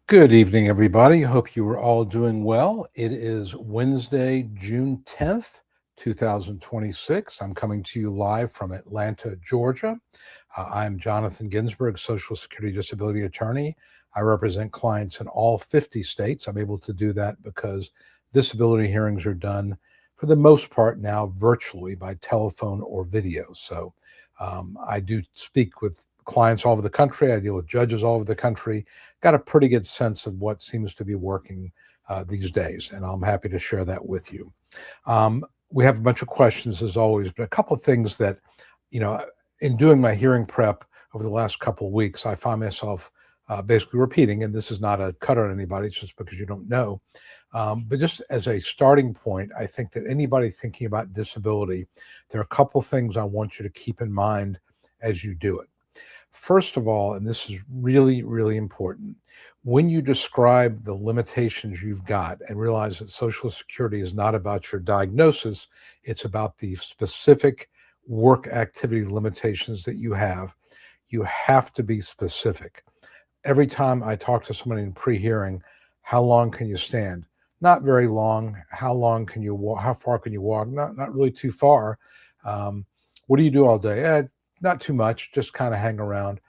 Good evening, everybody. Hope you are all doing well. It is Wednesday, June 10th, 2026. I'm coming to you live from Atlanta, Georgia. I'm Jonathan Ginsberg, Social Security Disability Attorney. I represent clients in all 50 states. I'm able to do that because disability hearings are done, for the most part now, virtually by telephone or video. I do speak with clients all over the country. I deal with judges all over the country. Got a pretty good sense of what seems to be working these days, and I'm happy to share that with you. We have a bunch of questions as always, but a couple of things that, you know, in doing my hearing prep over the last couple of weeks, I find myself basically repeating, and this is not a cut on anybody, it's just because you don't know. But just as a starting point, I think that anybody thinking about disability, there are a couple of things I want you to keep in mind as you do it. First of all, and this is really, really important, when you describe the limitations you've got and realize that Social Security is not about your diagnosis, it's about the specific work activity limitations that you have to be specific. Every time I talk to somebody in pre-hearing, how long can you stand? Not very long. How long can you walk? How far can you walk? Not really too far. What do you do all day? Not too much, just kind of hang around.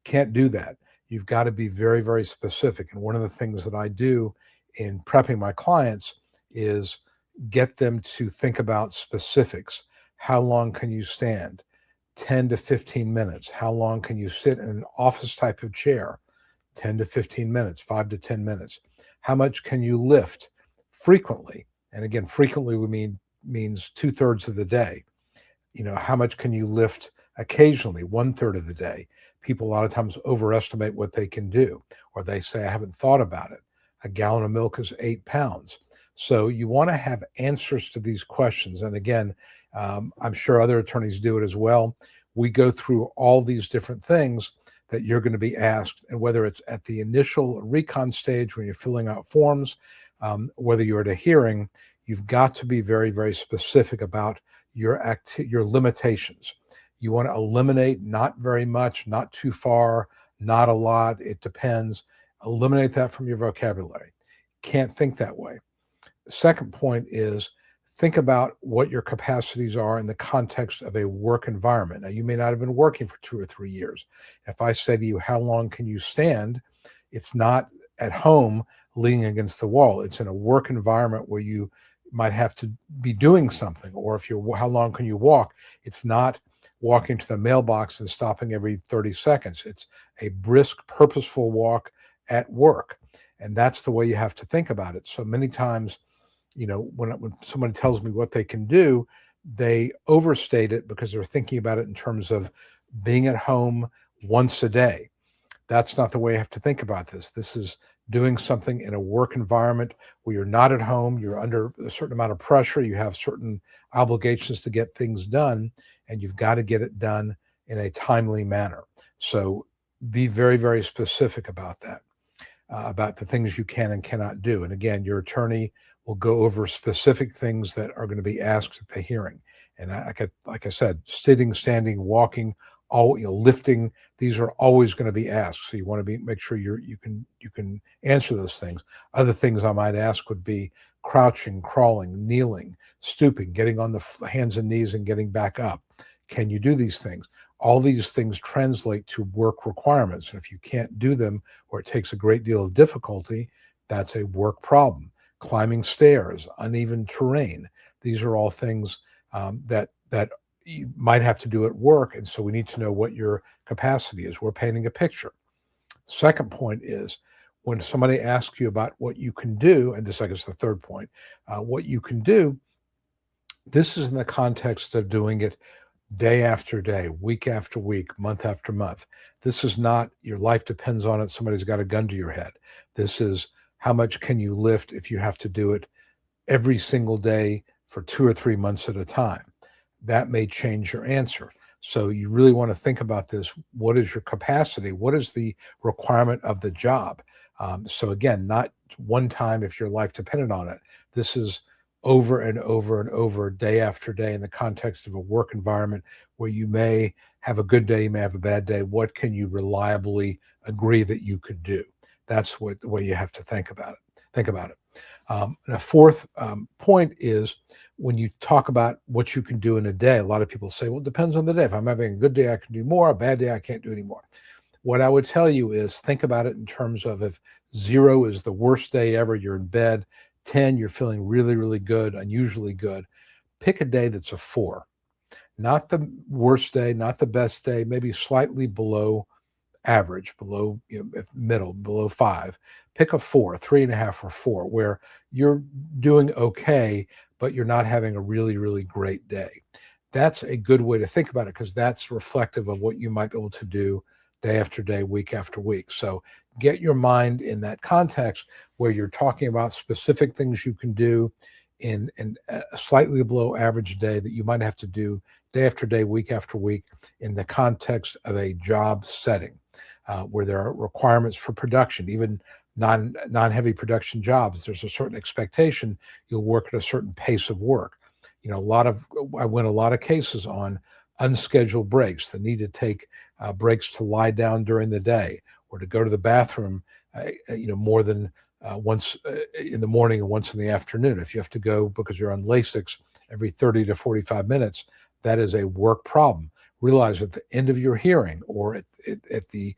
Can't do that. You've got to be very, very specific. And one of the things that I do in prepping my clients is get them to think about specifics. How long can you stand? 10 to 15 minutes. How long can you sit in an office type of chair? 10 to 15 minutes, 5 to 10 minutes. How much can you lift frequently? And again, frequently means 2/3 of the day. How much can you lift occasionally, 1/3 of the day? People a lot of times overestimate what they can do, or they say, I haven't thought about it. A gallon of milk is 8 pounds. So you want to have answers to these questions. And again, I'm sure other attorneys do it as well. We go through all these different things that you're going to be asked, and whether it's at the initial recon stage when you're filling out forms, whether you're at a hearing, you've got to be very, very specific about your limitations. You want to eliminate not very much, not too far, not a lot, it depends. Eliminate that from your vocabulary. Can't think that way. Second point is think about what your capacities are in the context of a work environment. Now, you may not have been working for 2 or 3 years. If I say to you, how long can you stand? It's not at home leaning against the wall. It's in a work environment where you might have to be doing something. Or if how long can you walk? It's not walking to the mailbox and stopping every 30 seconds. It's a brisk, purposeful walk at work. And that's the way you have to think about it. So many times, when someone tells me what they can do, they overstate it because they're thinking about it in terms of being at home once a day. That's not the way you have to think about this. This is doing something in a work environment where you're not at home, you're under a certain amount of pressure, you have certain obligations to get things done, and you've got to get it done in a timely manner. So be very, very specific about that, about the things you can and cannot do. And again, your attorney will go over specific things that are going to be asked at the hearing. And like I said, sitting, standing, walking, lifting, these are always going to be asked. So you want to make sure you can answer those things. Other things I might ask would be crouching, crawling, kneeling, stooping, getting on the hands and knees and getting back up. Can you do these things? All these things translate to work requirements. And if you can't do them, or it takes a great deal of difficulty, that's a work problem. Climbing stairs, uneven terrain. These are all things that you might have to do at work. And so we need to know what your capacity is. We're painting a picture. Second point is when somebody asks you about what you can do, and this, I guess, the third point, what you can do, this is in the context of doing it day after day, week after week, month after month. This is not your life depends on it. Somebody's got a gun to your head. This is how much can you lift if you have to do it every single day for 2 or 3 months at a time. That may change your answer. So you really want to think about this. What is your capacity? What is the requirement of the job? So again, not one time if your life depended on it. This is over and over and over, day after day, in the context of a work environment where you may have a good day, you may have a bad day. What can you reliably agree that you could do? the way you have to think about it. And a fourth point is when you talk about what you can do in a day, a lot of people say, well, it depends on the day. If I'm having a good day, I can do more. A bad day, I can't do any more. What I would tell you is think about it in terms of if 0 is the worst day ever, you're in bed, 10, you're feeling really, really good, unusually good. Pick a day that's a 4. Not the worst day, not the best day, maybe slightly below average, below, middle, below 5. Pick a 4, 3.5 or 4, where you're doing okay, but you're not having a really, really great day. That's a good way to think about it because that's reflective of what you might be able to do day after day, week after week. So get your mind in that context where you're talking about specific things you can do in a slightly below average day that you might have to do day after day, week after week in the context of a job setting where there are requirements for production, even non-heavy production jobs. There's a certain expectation you'll work at a certain pace of work. I win a lot of cases on unscheduled breaks, the need to take breaks to lie down during the day or to go to the bathroom, more than once in the morning and once in the afternoon. If you have to go because you're on Lasix every 30 to 45 minutes, that is a work problem. Realize at the end of your hearing or at the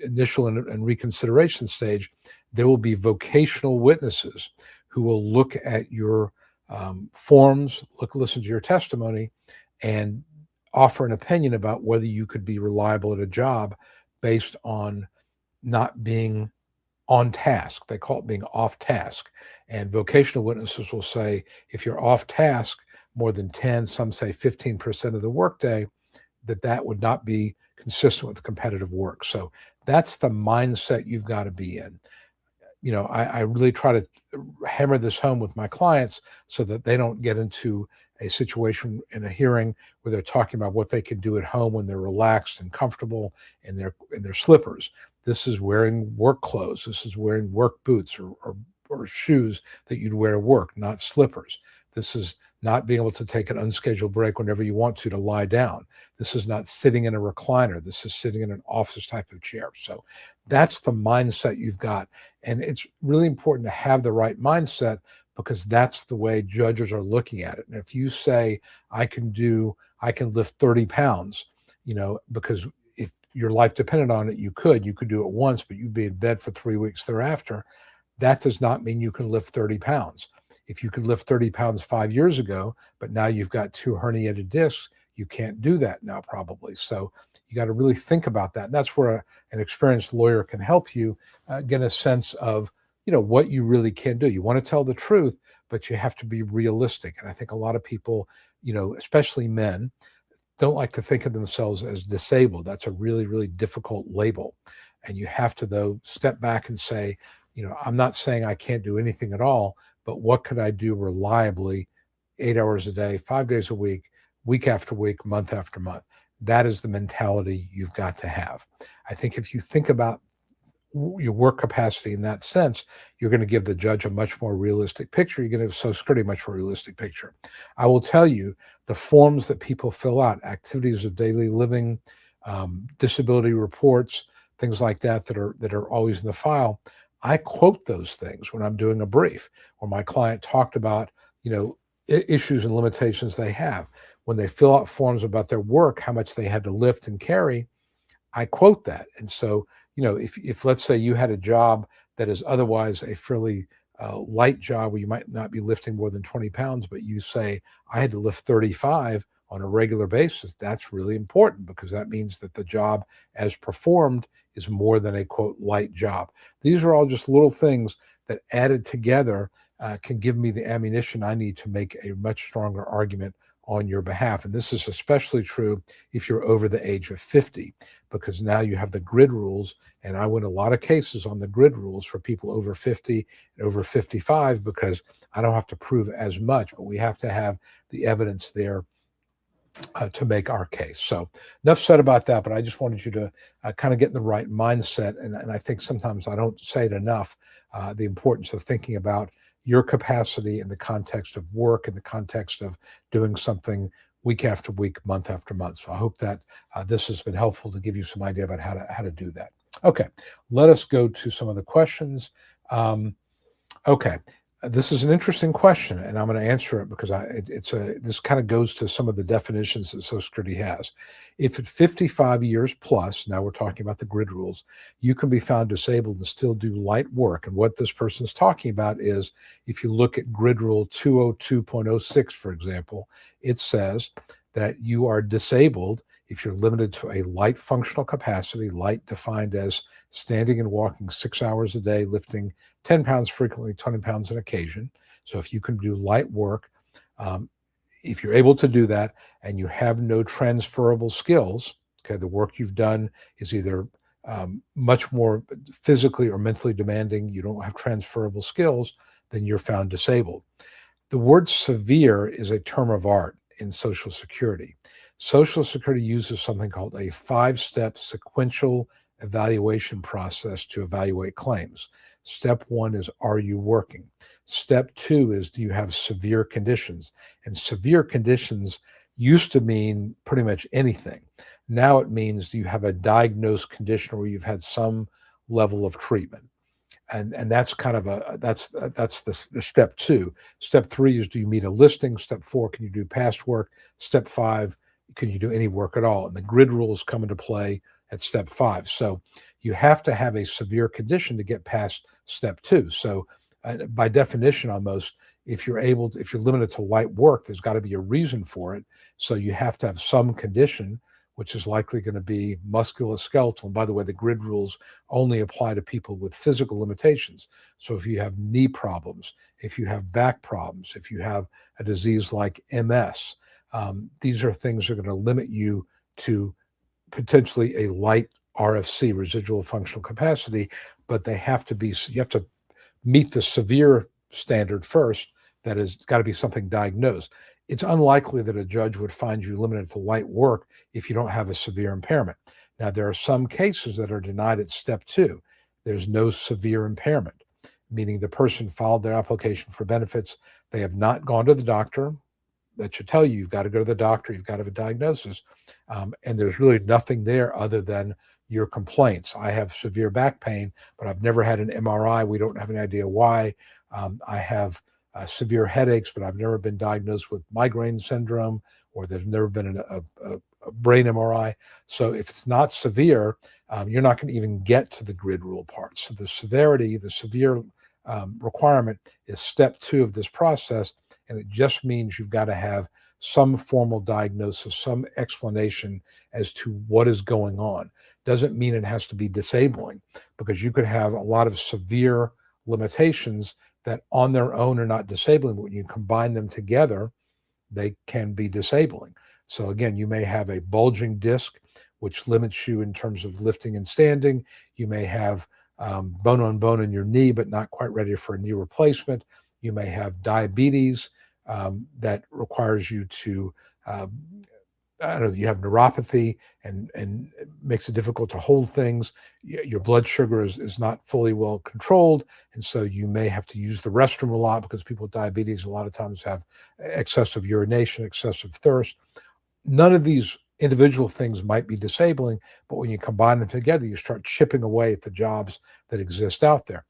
initial and reconsideration stage, there will be vocational witnesses who will look at your forms, listen to your testimony, and offer an opinion about whether you could be reliable at a job based on not being on task. They call it being off task. And vocational witnesses will say, if you're off task more than 10, some say 15% of the workday, that would not be consistent with competitive work. So that's the mindset you've got to be in. I really try to hammer this home with my clients so that they don't get into a situation in a hearing where they're talking about what they can do at home when they're relaxed and comfortable in their slippers. This is wearing work clothes. This is wearing work boots or shoes that you'd wear to work, not slippers. This is not being able to take an unscheduled break whenever you want to lie down. This is not sitting in a recliner. This is sitting in an office type of chair. So that's the mindset you've got. And it's really important to have the right mindset because that's the way judges are looking at it. And if you say, I can lift 30 pounds, because if your life depended on it, you could do it once, but you'd be in bed for 3 weeks thereafter. That does not mean you can lift 30 pounds. If you could lift 30 pounds 5 years ago, but now you've got 2 herniated discs, you can't do that now probably. So you got to really think about that. And that's where an experienced lawyer can help you get a sense of, what you really can do. You want to tell the truth, but you have to be realistic. And I think a lot of people, especially men, don't like to think of themselves as disabled. That's a really, really difficult label. And you have to, though, step back and say, I'm not saying I can't do anything at all, but what could I do reliably 8 hours a day, 5 days a week, week after week, month after month? That is the mentality you've got to have. I think if you think about your work capacity in that sense, you're going to give the judge a much more realistic picture. You're going to give Social Security a much more realistic picture. I will tell you the forms that people fill out, activities of daily living, disability reports, things like that are always in the file. I quote those things when I'm doing a brief or my client talked about, issues and limitations they have. When they fill out forms about their work, how much they had to lift and carry, I quote that. And so, if let's say you had a job that is otherwise a fairly light job where you might not be lifting more than 20 pounds, but you say, I had to lift 35 on a regular basis, that's really important because that means that the job as performed is more than a, quote, light job. These are all just little things that added together can give me the ammunition I need to make a much stronger argument on your behalf. And this is especially true if you're over the age of 50, because now you have the grid rules. And I win a lot of cases on the grid rules for people over 50 and over 55, because I don't have to prove as much, but we have to have the evidence there to make our case. So enough said about that, but I just wanted you to kind of get in the right mindset. And I think sometimes I don't say it enough, the importance of thinking about your capacity in the context of work, in the context of doing something week after week, month after month. So I hope that this has been helpful to give you some idea about how to do that. Okay, let us go to some of the questions. Um, Okay, this is an interesting question, and I'm going to answer it because this kind of goes to some of the definitions that Social Security has. If at 55 years plus, now we're talking about the grid rules, you can be found disabled and still do light work. And what this person is talking about is, if you look at grid rule 202.06, for example, it says that you are disabled if you're limited to a light functional capacity, light defined as standing and walking 6 hours a day, lifting 10 pounds frequently, 20 pounds on occasion. So if you can do light work, um, if you're able to do that and you have no transferable skills, okay, the work you've done is either much more physically or mentally demanding, you don't have transferable skills, then you're found disabled. The word severe is a term of art in Social Security. Social Security uses something called a 5-step sequential evaluation process to evaluate claims. Step 1 is, are you working? Step 2 is, do you have severe conditions? And severe conditions used to mean pretty much anything. Now it means, do you have a diagnosed condition where you've had some level of treatment? And that's kind of that's the step 2. Step 3 is, do you meet a listing? Step 4, can you do past work? Step 5, can you do any work at all? And the grid rules come into play at step 5. So you have to have a severe condition to get past step 2. So by definition, almost, if you're limited to light work, there's got to be a reason for it. So you have to have some condition, which is likely going to be musculoskeletal. And by the way, the grid rules only apply to people with physical limitations. So if you have knee problems, if you have back problems, if you have a disease like MS, these are things that are going to limit you to potentially a light RFC, residual functional capacity, but you have to meet the severe standard first. That is, got to be something diagnosed. It's unlikely that a judge would find you limited to light work if you don't have a severe impairment. Now, there are some cases that are denied at step 2. There's no severe impairment, meaning the person filed their application for benefits. They have not gone to the doctor. That should tell you you've got to go to the doctor, you've got to have a diagnosis. And there's really nothing there other than your complaints. I have severe back pain, but I've never had an MRI. We don't have any idea why. I have severe headaches, but I've never been diagnosed with migraine syndrome, or there's never been a brain MRI. So if it's not severe, you're not going to even get to the grid rule part. So the severe requirement is step 2 of this process, and it just means you've got to have some formal diagnosis, some explanation as to what is going on. Doesn't mean it has to be disabling, because you could have a lot of severe limitations that on their own are not disabling, but when you combine them together, they can be disabling. So again, you may have a bulging disc, which limits you in terms of lifting and standing. You may have bone on bone in your knee, but not quite ready for a knee replacement. You may have diabetes that requires you to, I don't know, you have neuropathy and it makes it difficult to hold things. Your blood sugar is not fully well controlled. And so you may have to use the restroom a lot, because people with diabetes a lot of times have excessive urination, excessive thirst. None of these individual things might be disabling, but when you combine them together, you start chipping away at the jobs that exist out there.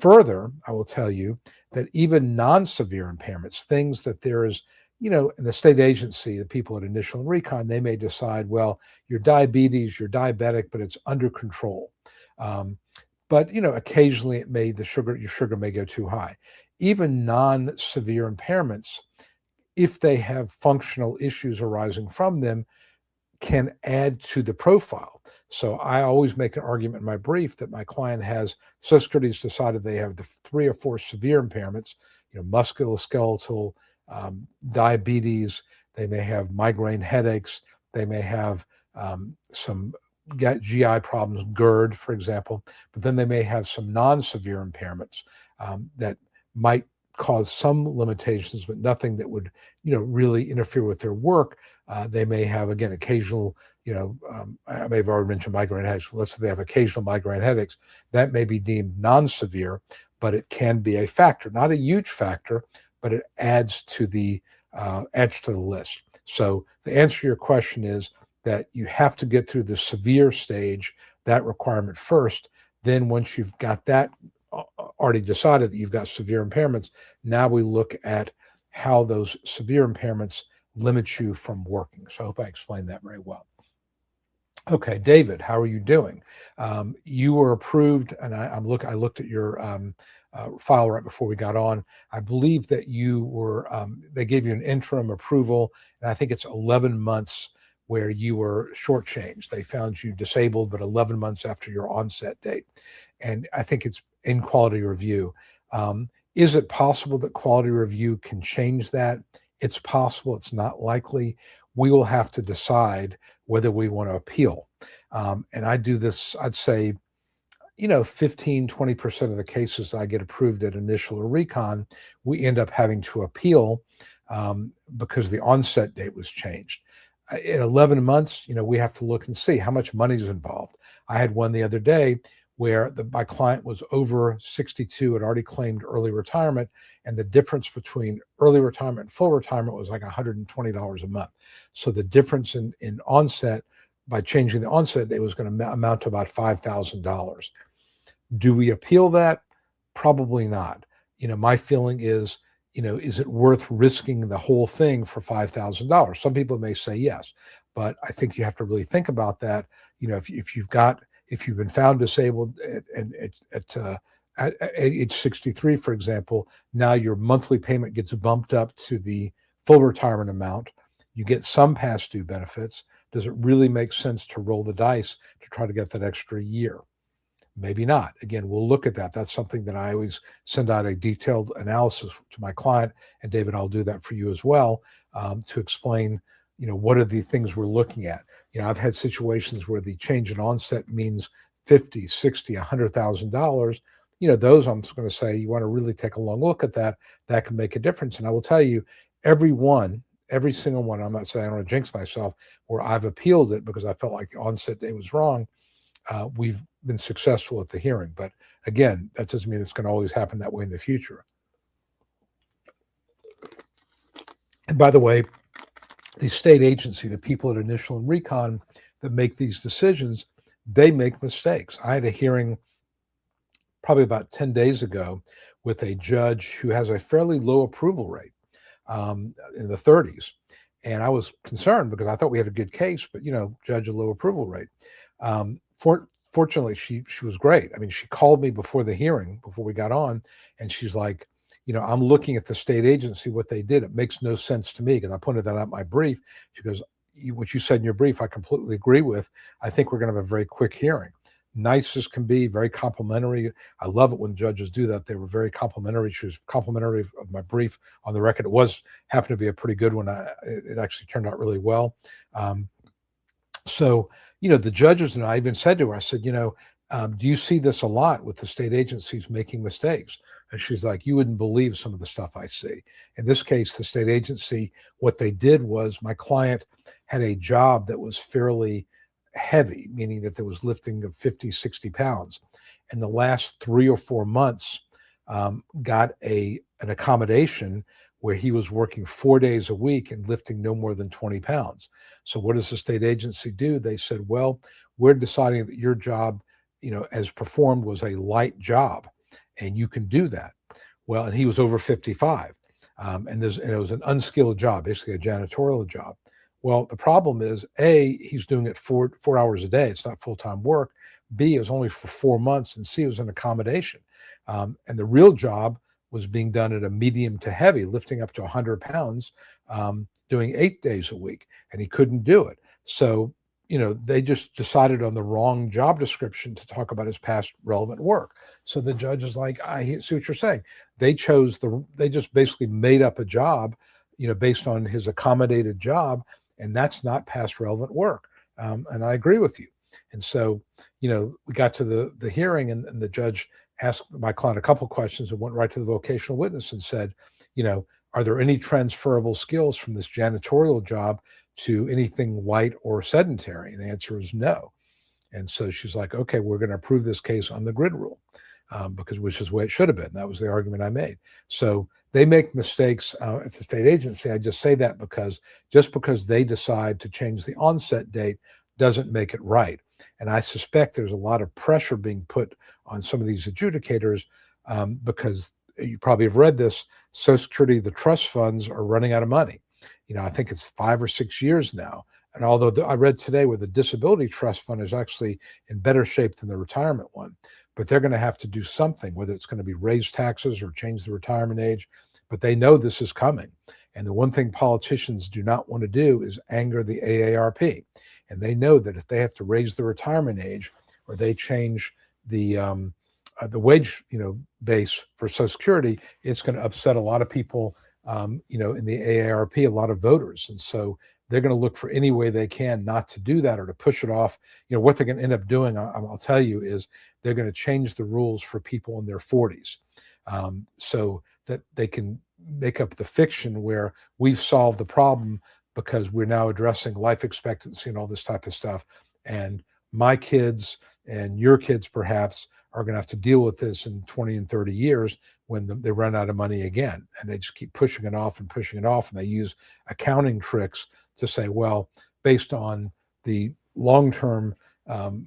Further, I will tell you that even non-severe impairments, things that there is, in the state agency, the people at Initial and Recon, they may decide, well, you're diabetes, you're diabetic, but it's under control. But occasionally your sugar may go too high. Even non-severe impairments, if they have functional issues arising from them, can add to the profile. So I always make an argument in my brief that my client has, Social Security's decided they have the 3 or 4 severe impairments, musculoskeletal, diabetes, they may have migraine headaches, they may have some GI problems, GERD, for example, but then they may have some non-severe impairments that might cause some limitations, but nothing that would, really interfere with their work. They may have, again, occasional, I may have already mentioned migraine headaches. Let's say they have occasional migraine headaches. That may be deemed non-severe, but it can be a factor, not a huge factor, but it adds to the list. So the answer to your question is that you have to get through the severe stage, that requirement first. Then once you've got that already decided that you've got severe impairments, now we look at how those severe impairments limit you from working. So I hope I explained that very well. Okay, David, how are you doing? You were approved, and I looked at your file right before we got on. I believe that you were, they gave you an interim approval, and I think it's 11 months where you were shortchanged. They found you disabled, but 11 months after your onset date. And I think it's in quality review. Is it possible that quality review can change that? It's possible. It's not likely. We will have to decide whether we want to appeal. And I do this, I'd say, 15, 20% of the cases I get approved at initial or recon, we end up having to appeal because the onset date was changed. In 11 months, we have to look and see how much money is involved. I had one the other day where my client was over 62, had already claimed early retirement, and the difference between early retirement and full retirement was like $120 a month. So the difference in onset, by changing the onset, it was going to amount to about $5,000. Do we appeal that? Probably not. My feeling is, is it worth risking the whole thing for $5,000? Some people may say yes, but I think you have to really think about that. If you've been found disabled at age 63, for example, now your monthly payment gets bumped up to the full retirement amount. You get some past due benefits. Does it really make sense to roll the dice to try to get that extra year? Maybe not. Again, we'll look at that. That's something that I always send out a detailed analysis to my client. And David, I'll do that for you as well, to explain, what are the things we're looking at. I've had situations where the change in onset means 50, 60, $100,000. Those I'm just going to say, you want to really take a long look at that. That can make a difference. And I will tell you, every single one, I'm not saying I don't want to jinx myself, where I've appealed it because I felt like the onset date was wrong, we've been successful at the hearing. But again, that doesn't mean it's going to always happen that way in the future. And by the way, the state agency, the people at Initial and Recon that make these decisions, they make mistakes. I had a hearing probably about 10 days ago with a judge who has a fairly low approval rate, in the 30s. And I was concerned because I thought we had a good case, but, judge a low approval rate. Fortunately, she was great. I mean, she called me before the hearing, before we got on, and she's like, I'm looking at the state agency, what they did. It makes no sense to me, because I pointed that out in my brief. She goes, what you said in your brief, I completely agree with. I think we're going to have a very quick hearing. Nice as can be, very complimentary. I love it when judges do that. They were very complimentary. She was complimentary of my brief on the record. It happened to be a pretty good one. It actually turned out really well. So, the judges, and I even said to her, I said, do you see this a lot with the state agencies making mistakes? And she's like, you wouldn't believe some of the stuff I see. In this case, the state agency, what they did was, my client had a job that was fairly heavy, meaning that there was lifting of 50, 60 pounds. And the last 3 or 4 months got an accommodation where he was working 4 days a week and lifting no more than 20 pounds. So what does the state agency do? They said, well, we're deciding that your job, as performed, was a light job, and you can do that. Well, and he was over 55. And it was an unskilled job, basically a janitorial job. Well, the problem is, A, he's doing it 4 hours a day. It's not full-time work. B, it was only for 4 months. And C, it was an accommodation. And the real job was being done at a medium to heavy, lifting up to 100 pounds, doing 8 days a week. And he couldn't do it. So, they just decided on the wrong job description to talk about his past relevant work. So the judge is like, I see what you're saying. They just basically made up a job, based on his accommodated job. And that's not past relevant work. And I agree with you. And so, we got to the hearing, and the judge asked my client a couple questions and went right to the vocational witness and said, are there any transferable skills from this janitorial job to anything light or sedentary? And the answer is no. And so she's like, okay, we're going to approve this case on the grid rule, which is the way it should have been. That was the argument I made. So they make mistakes at the state agency. I just say that because just because they decide to change the onset date doesn't make it right. And I suspect there's a lot of pressure being put on some of these adjudicators because you probably have read this. Social Security, the trust funds are running out of money. I think it's 5 or 6 years now. And although I read today where the disability trust fund is actually in better shape than the retirement one, but they're going to have to do something, whether it's going to be raise taxes or change the retirement age. But they know this is coming. And the one thing politicians do not want to do is anger the AARP. And they know that if they have to raise the retirement age or they change the wage, base for Social Security, it's going to upset a lot of people, in the AARP, a lot of voters. And so they're going to look for any way they can not to do that or to push it off. What they're going to end up doing, I'll tell you, is they're going to change the rules for people in their 40s so that they can make up the fiction where we've solved the problem because we're now addressing life expectancy and all this type of stuff. And my kids and your kids perhaps are going to have to deal with this in 20 and 30 years when they run out of money again. And they just keep pushing it off and pushing it off. And they use accounting tricks to say, well, based on the long-term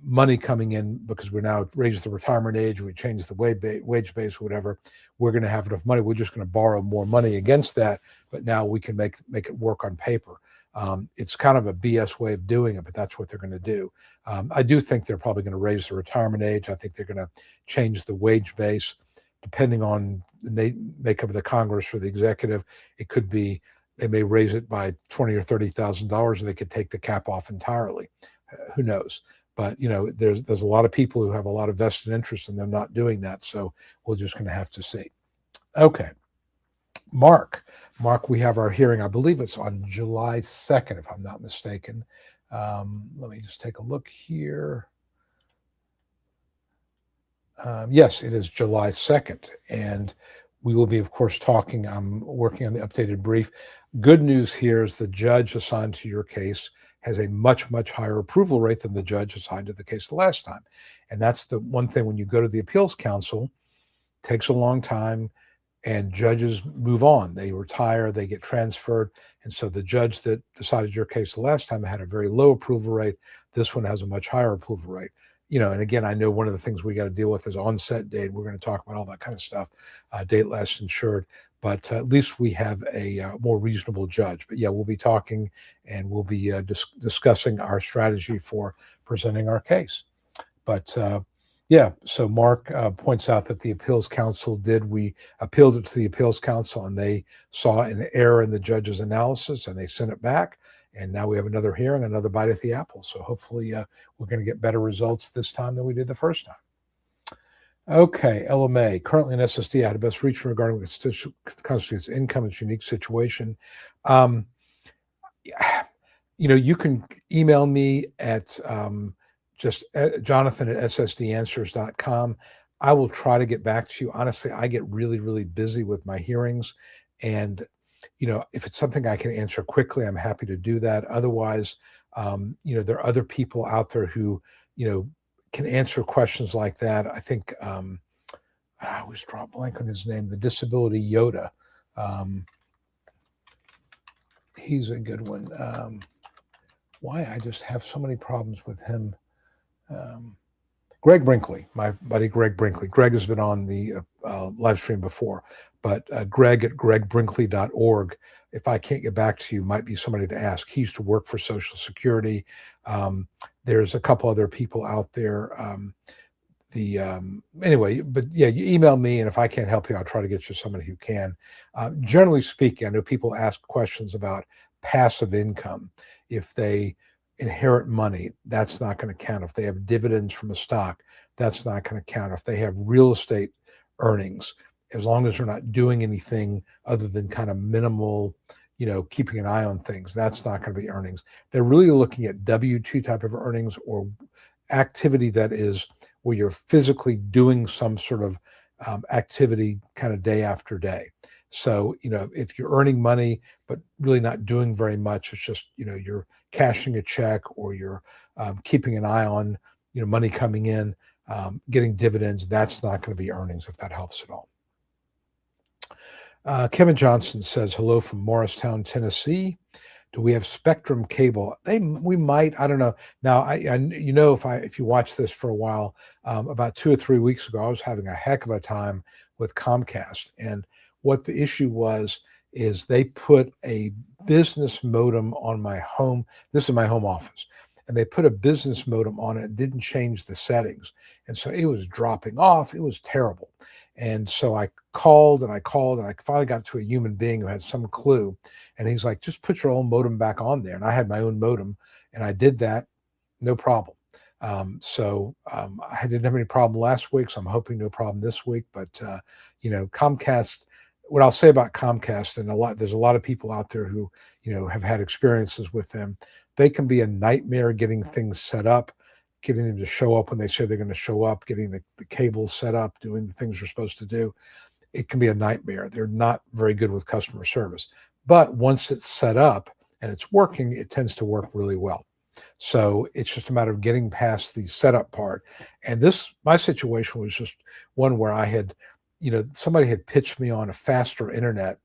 money coming in, because we now raised the retirement age, we changed the wage base, or whatever, we're going to have enough money. We're just going to borrow more money against that, but now we can make it work on paper. It's kind of a BS way of doing it, but that's what they're going to do. I do think they're probably going to raise the retirement age. I think they're going to change the wage base, depending on the makeup of the Congress or the executive. It could be they may raise it by $20,000 or $30,000, or they could take the cap off entirely. Who knows? But there's a lot of people who have a lot of vested interest in them not doing that. So we're just going to have to see. Okay. Mark, we have our hearing. I believe it's on July 2nd, if I'm not mistaken. Let me just take a look here. Yes, it is July 2nd. And we will be, of course, talking. I'm working on the updated brief. Good news here is the judge assigned to your case has a much, much higher approval rate than the judge assigned to the case the last time. And that's the one thing when you go to the appeals council, it takes a long time and judges move on. They retire, they get transferred. And so the judge that decided your case the last time had a very low approval rate. This one has a much higher approval rate. And again, I know one of the things we got to deal with is onset date. We're going to talk about all that kind of stuff, date last insured. But at least we have a more reasonable judge. But yeah, we'll be talking and we'll be discussing our strategy for presenting our case. But so Mark points out that the appeals council we appealed it to the appeals council and they saw an error in the judge's analysis and they sent it back. And now we have another hearing, another bite at the apple. So hopefully we're going to get better results this time than we did the first time. Okay, LMA, currently in SSD, I had a best reach regarding what constitutes income, its unique situation. You can email me at Jonathan at ssdanswers.com. I will try to get back to you. Honestly, I get really, really busy with my hearings. And, if it's something I can answer quickly, I'm happy to do that. Otherwise, there are other people out there who, can answer questions like that. I think I always draw a blank on his name, the Disability Yoda. He's a good one. Why I just have so many problems with him. Greg Brinkley, my buddy Greg Brinkley. Greg has been on the live stream before, but Greg at gregbrinkley.org. If I can't get back to you, might be somebody to ask. He used to work for Social Security. There's a couple other people out there. Anyway, but yeah, you email me, and if I can't help you, I'll try to get you somebody who can. Generally speaking, I know people ask questions about passive income. If they inherit money, that's not going to count. If they have dividends from a stock, that's not going to count. If they have real estate earnings, as long as they're not doing anything other than kind of minimal, keeping an eye on things, that's not going to be earnings. They're really looking at W-2 type of earnings or activity that is where you're physically doing some sort of activity kind of day after day. So, if you're earning money, but really not doing very much, it's just, you're cashing a check or you're keeping an eye on, money coming in, getting dividends, that's not going to be earnings, if that helps at all. Kevin Johnson says, hello from Morristown, Tennessee. Do we have Spectrum cable? We might. I don't know. Now, if you watch this for a while, about 2 or 3 weeks ago, I was having a heck of a time with Comcast, and what the issue was is they put a business modem on my home. This is my home office, and they put a business modem on it and didn't change the settings, and so it was dropping off. It was terrible, and so I called and I called and I finally got to a human being who had some clue, and he's like, just put your own modem back on there. And I had my own modem, and I did that, no problem. I didn't have any problem last week, so I'm hoping no problem this week. But Comcast. What I'll say about Comcast, and there's a lot of people out there who have had experiences with them. They can be a nightmare getting things set up, getting them to show up when they say they're going to show up, getting the cables set up, doing the things you're supposed to do. It can be a nightmare. They're not very good with customer service. But once it's set up and it's working, it tends to work really well. So it's just a matter of getting past the setup part. And my situation was just one where I had, somebody had pitched me on a faster internet,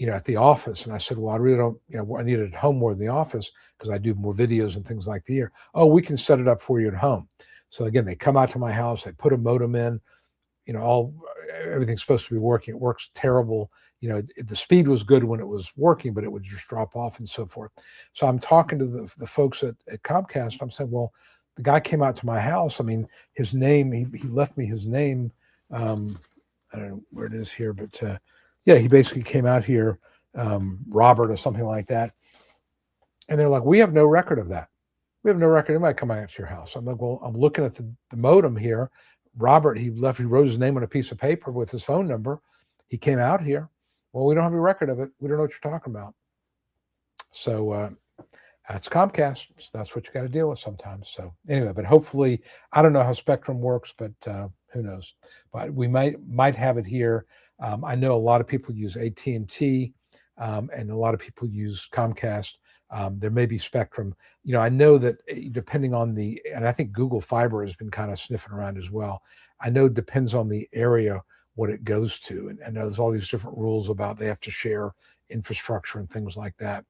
at the office. And I said, well, I really don't, I need it at home more than the office because I do more videos and things like the year. Oh, we can set it up for you at home. So again, they come out to my house, they put a modem in, everything's supposed to be working. It works terrible. The speed was good when it was working, but it would just drop off and so forth. So I'm talking to the folks at Comcast. I'm saying, well, the guy came out to my house. I mean, his name, he left me his name. I don't know where it is here, but he basically came out here, Robert or something like that. And they're like, we have no record of that. We have no record of anybody coming out to your house. I'm like, well, I'm looking at the modem here. Robert, he wrote his name on a piece of paper with his phone number. He came out here. Well, we don't have a record of it. We don't know what you're talking about. So that's Comcast. So that's what you got to deal with sometimes. So anyway, but hopefully, I don't know how Spectrum works, but who knows? But we might have it here. I know a lot of people use AT&T, and a lot of people use Comcast. There may be Spectrum. I know that depending on and I think Google Fiber has been kind of sniffing around as well. I know it depends on the area what it goes to. And there's all these different rules about they have to share infrastructure and things like that.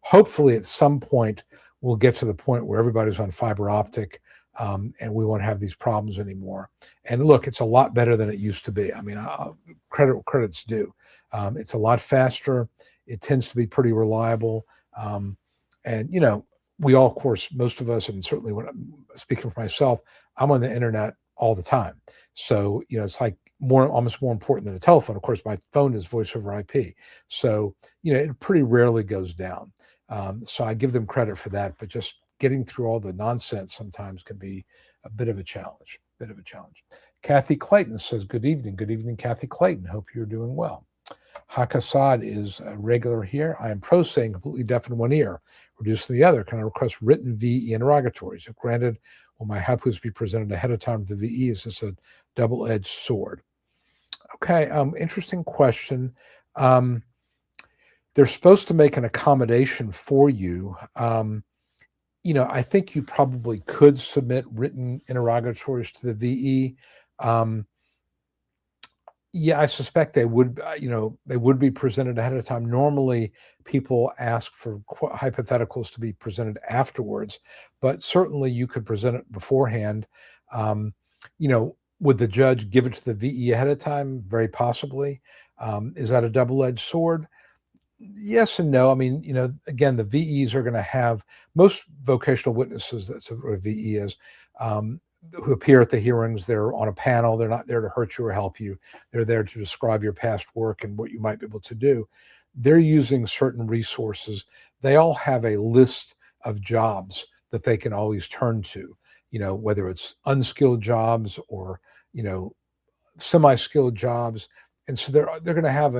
Hopefully at some point, we'll get to the point where everybody's on fiber optic, and we won't have these problems anymore. And look, it's a lot better than it used to be. I mean, credit's due. It's a lot faster. It tends to be pretty reliable. And we all, of course, most of us, and certainly when I'm speaking for myself, I'm on the internet all the time. So, it's like almost more important than a telephone. Of course, my phone is voice over IP. So, it pretty rarely goes down. So I give them credit for that, but just getting through all the nonsense sometimes can be a bit of a challenge. Kathy Clayton says, good evening. Good evening, Kathy Clayton. Hope you're doing well. Hakasad is a regular here. I am pro se and completely deaf in one ear, reduced in the other. Can I request written VE interrogatories? If granted, will my hypothesis be presented ahead of time to the VE? Is this a double-edged sword? Okay, interesting question. They're supposed to make an accommodation for you. I think you probably could submit written interrogatories to the VE. I suspect they would, they would be presented ahead of time. Normally, people ask for hypotheticals to be presented afterwards, but certainly you could present it beforehand. Would the judge give it to the VE ahead of time? Very possibly. Is that a double-edged sword? Yes and no. I mean, again, the VEs are going to have most vocational witnesses, that's what a VE is, who appear at the hearings. They're on a panel. They're not there to hurt you or help you. They're there to describe your past work and what you might be able to do. They're using certain resources. They all have a list of jobs that they can always turn to, whether it's unskilled jobs or, semi-skilled jobs. And so they're going to have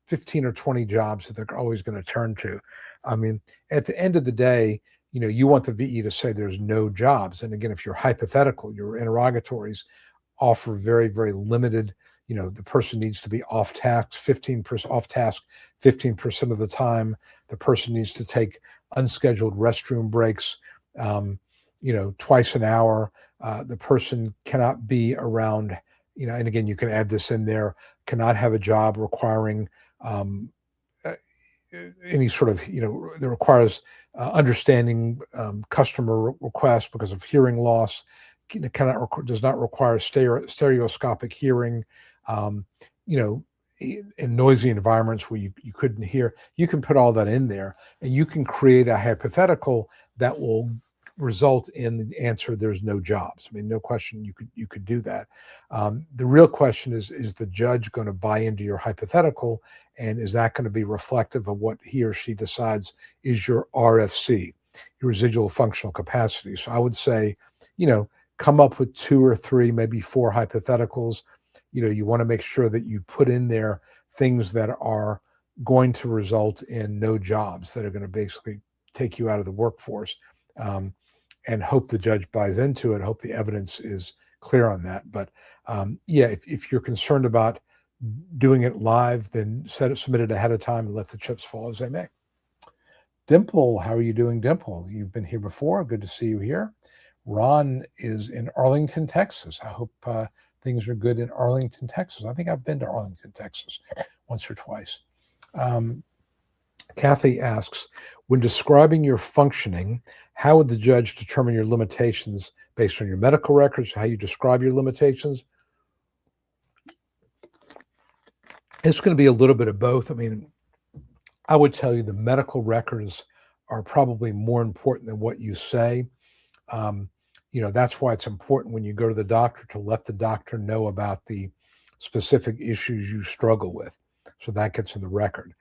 15 or 20 jobs that they're always going to turn to. I mean, at the end of the day, you want the VE to say there's no jobs. And again, if you're hypothetical, your interrogatories offer very, very limited, the person needs to be off task 15% of the time. The person needs to take unscheduled restroom breaks, twice an hour. The person cannot be around, and again, you can add this in there, cannot have a job requiring any sort of, that requires understanding customer requests because of hearing loss, does not require stereoscopic hearing, um, you know, in noisy environments where you couldn't hear. You can put all that in there, and you can create a hypothetical that will result in the answer, there's no jobs. I mean, no question, you could do that. The real question is the judge going to buy into your hypothetical, and is that going to be reflective of what he or she decides is your RFC, your residual functional capacity? So I would say, come up with 2 or 3, maybe 4 hypotheticals. You want to make sure that you put in there things that are going to result in no jobs, that are going to basically take you out of the workforce, and hope the judge buys into it, hope the evidence is clear on that. But if you're concerned about doing it live, then submit it ahead of time and let the chips fall as they may. Dimple, how are you doing, Dimple? You've been here before. Good to see you here. Ron is in Arlington, Texas. I hope things are good in Arlington, Texas. I think I've been to Arlington, Texas once or twice. Kathy asks, when describing your functioning, how would the judge determine your limitations based on your medical records, how you describe your limitations? It's going to be a little bit of both. I mean, I would tell you the medical records are probably more important than what you say. That's why it's important when you go to the doctor to let the doctor know about the specific issues you struggle with. So that gets in the record.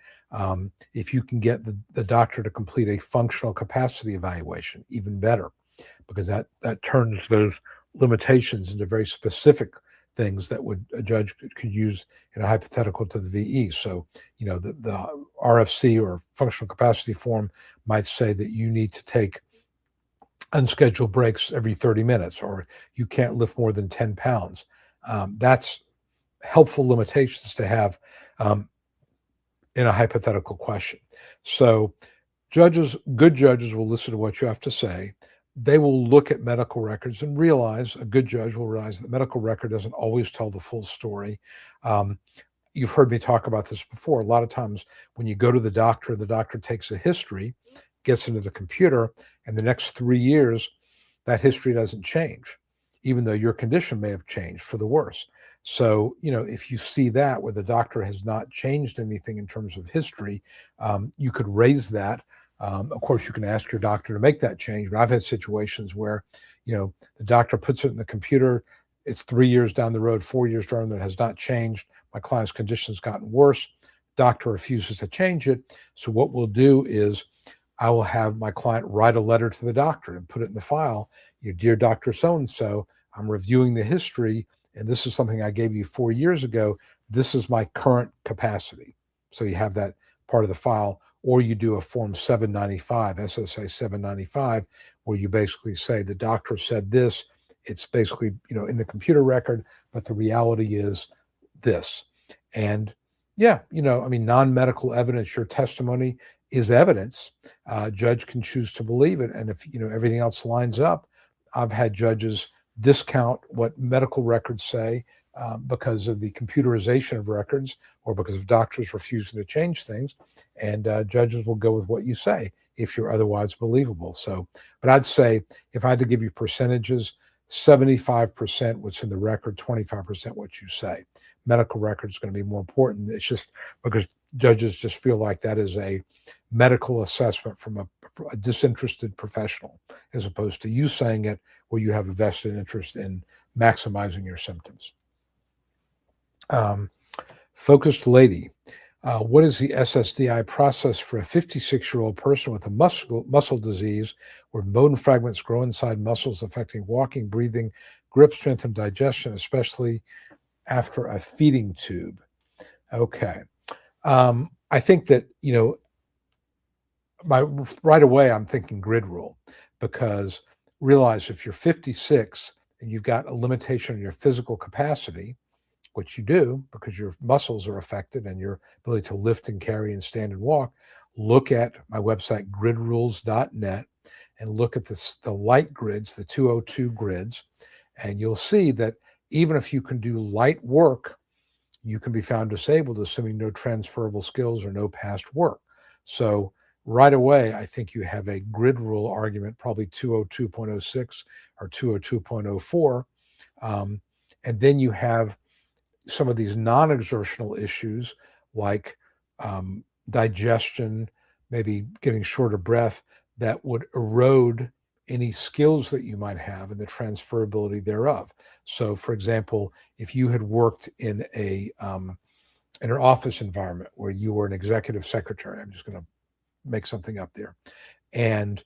If you can get the doctor to complete a functional capacity evaluation, even better, because that turns those limitations into very specific things that a judge could use in a hypothetical to the VE. So, the RFC or functional capacity form might say that you need to take unscheduled breaks every 30 minutes, or you can't lift more than 10 pounds. That's helpful limitations to have in a hypothetical question. So good judges will listen to what you have to say. They will look at medical records and a good judge will realize that medical record doesn't always tell the full story. You've heard me talk about this before. A lot of times when you go to the doctor takes a history, gets into the computer, and the next 3 years, that history doesn't change, even though your condition may have changed for the worse. So, if you see that where the doctor has not changed anything in terms of history, you could raise that. Of course, you can ask your doctor to make that change. But I've had situations where, the doctor puts it in the computer. It's 3 years down the road, 4 years down, that has not changed. My client's condition has gotten worse. Doctor refuses to change it. So what we'll do is I will have my client write a letter to the doctor and put it in the file. Dear Dr. So-and-so, I'm reviewing the history, and this is something I gave you 4 years ago. This is my current capacity. So you have that part of the file, or you do a form 795, SSA 795, where you basically say the doctor said this. It's basically, in the computer record, but the reality is this. And non-medical evidence, your testimony is evidence. Judge can choose to believe it. And if, everything else lines up, I've had judges discount what medical records say because of the computerization of records or because of doctors refusing to change things. And judges will go with what you say if you're otherwise believable. So, but I'd say if I had to give you percentages, 75% what's in the record, 25% what you say. Medical record is going to be more important. It's just because judges just feel like that is a medical assessment from a disinterested professional, as opposed to you saying it where you have a vested interest in maximizing your symptoms. Focused lady, what is the SSDI process for a 56-year-old person with a muscle disease where bone fragments grow inside muscles affecting walking, breathing, grip strength, and digestion, especially after a feeding tube? Okay. I think that, right away, I'm thinking grid rule, because realize if you're 56 and you've got a limitation on your physical capacity, which you do because your muscles are affected and your ability to lift and carry and stand and walk, look at my website, gridrules.net, and look at the light grids, the 202 grids, and you'll see that even if you can do light work, you can be found disabled, assuming no transferable skills or no past work. So right away, I think you have a grid rule argument, probably 202.06 or 202.04. And then you have some of these non-exertional issues like digestion, maybe getting short of breath, that would erode any skills that you might have and the transferability thereof. So, for example, if you had worked in an office environment where you were an executive secretary, I'm just going to make something up there, and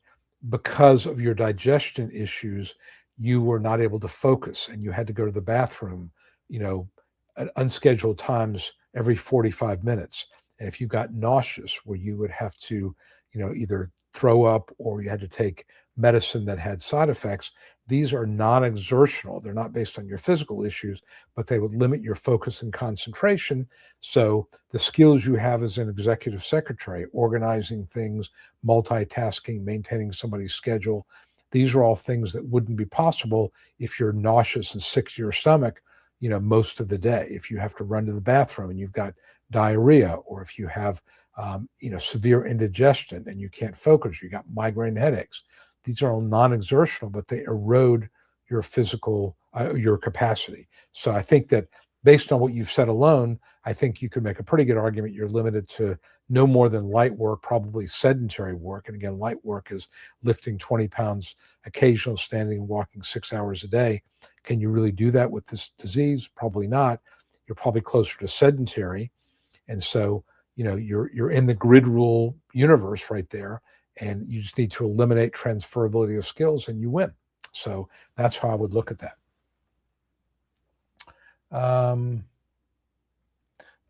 because of your digestion issues, you were not able to focus and you had to go to the bathroom, you know, at unscheduled times every 45 minutes. And if you got nauseous, where you would have to, either throw up or you had to take medicine that had side effects, these are non-exertional. They're not based on your physical issues, but they would limit your focus and concentration. So the skills you have as an executive secretary, organizing things, multitasking, maintaining somebody's schedule, these are all things that wouldn't be possible if you're nauseous and sick to your stomach, most of the day. If you have to run to the bathroom and you've got diarrhea, or if you have, severe indigestion and you can't focus, you got migraine headaches. These are all non-exertional, but they erode your physical, your capacity. So I think that based on what you've said alone, I think you could make a pretty good argument you're limited to no more than light work, probably sedentary work. And again, light work is lifting 20 pounds, occasional standing and walking 6 hours a day. Can you really do that with this disease? Probably not. You're probably closer to sedentary. And so, you're in the grid rule universe right there, and you just need to eliminate transferability of skills and you win. So that's how I would look at that.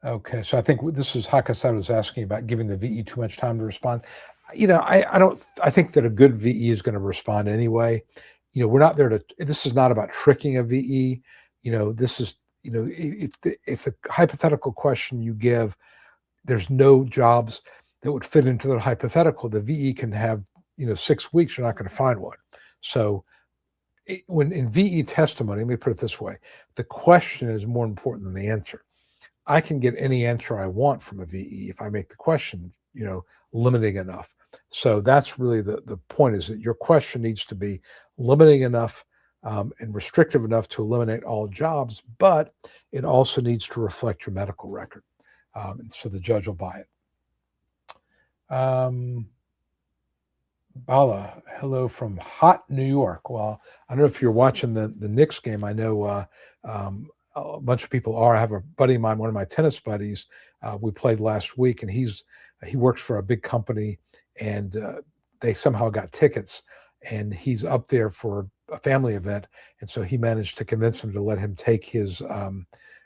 Okay, so I think this is Hakasad was asking about giving the VE too much time to respond. I think that a good VE is going to respond anyway. We're not there this is not about tricking a VE. This is, if the hypothetical question you give, there's no jobs that would fit into the hypothetical, the VE can have, 6 weeks, you're not going to find one. So when in VE testimony, let me put it this way, the question is more important than the answer. I can get any answer I want from a VE if I make the question, limiting enough. So that's really the point, is that your question needs to be limiting enough and restrictive enough to eliminate all jobs, but it also needs to reflect your medical record. And so the judge will buy it. Bala, hello from hot New York. Well, I don't know if you're watching the Knicks game. I know a bunch of people are. I have a buddy of mine, one of my tennis buddies. We played last week, and he works for a big company, and they somehow got tickets, and he's up there for a family event, and so he managed to convince him to let him take his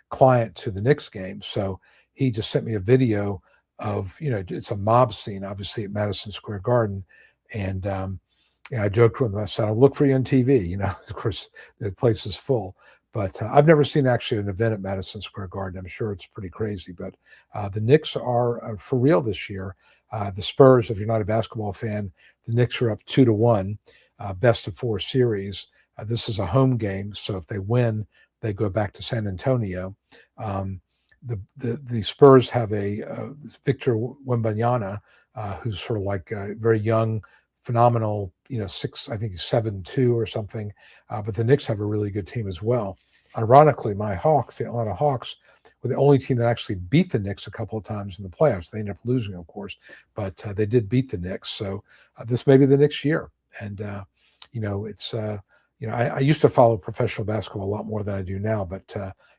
client to the Knicks game. So he just sent me a video of, it's a mob scene, obviously, at Madison Square Garden. And I joked with him, I said, I'll look for you on TV. Of course, the place is full. But I've never seen actually an event at Madison Square Garden. I'm sure it's pretty crazy. But the Knicks are for real this year. The Spurs, if you're not a basketball fan, the Knicks are up 2-1, best of 4 series. This is a home game, so if they win, they go back to San Antonio. The Spurs have Victor Wembanyama, who's sort of like a very young, phenomenal, I think he's 7'2" or something. But the Knicks have a really good team as well. Ironically, the Atlanta Hawks, were the only team that actually beat the Knicks a couple of times in the playoffs. They ended up losing, of course, but they did beat the Knicks. So this may be the Knicks year. And, it's, I used to follow professional basketball a lot more than I do now, but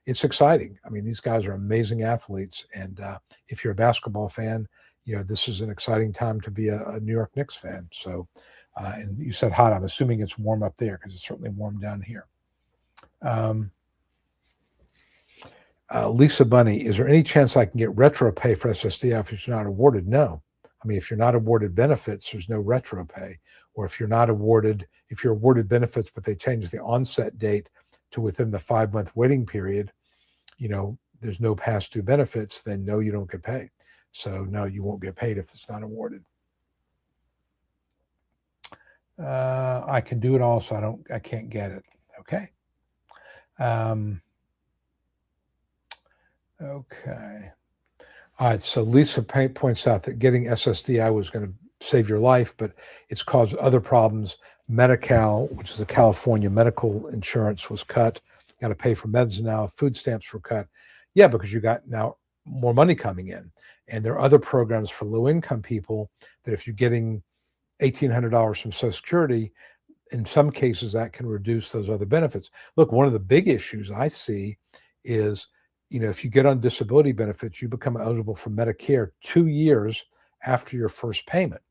it's exciting. I mean, these guys are amazing athletes. And if you're a basketball fan, this is an exciting time to be a New York Knicks fan. So, and you said hot, I'm assuming it's warm up there, because it's certainly warm down here. Lisa Bunny, is there any chance I can get retro pay for SSDI if you're not awarded? No. I mean, if you're not awarded benefits, there's no retro pay. Or if you're awarded benefits, but they change the onset date to within the 5-month waiting period, there's no past due benefits, then no, you don't get paid. So no, you won't get paid if it's not awarded. I can do it all, so I can't get it. Okay. Okay. All right, so Lisa points out that getting SSDI was going to save your life, but it's caused other problems. Medi-Cal, which is a California medical insurance, was cut. Got to pay for meds now. Food stamps were cut. Yeah, because you got now more money coming in. And there are other programs for low-income people that if you're getting $1,800 from Social Security, in some cases that can reduce those other benefits. Look, one of the big issues I see is, if you get on disability benefits, you become eligible for Medicare 2 years after your first payment.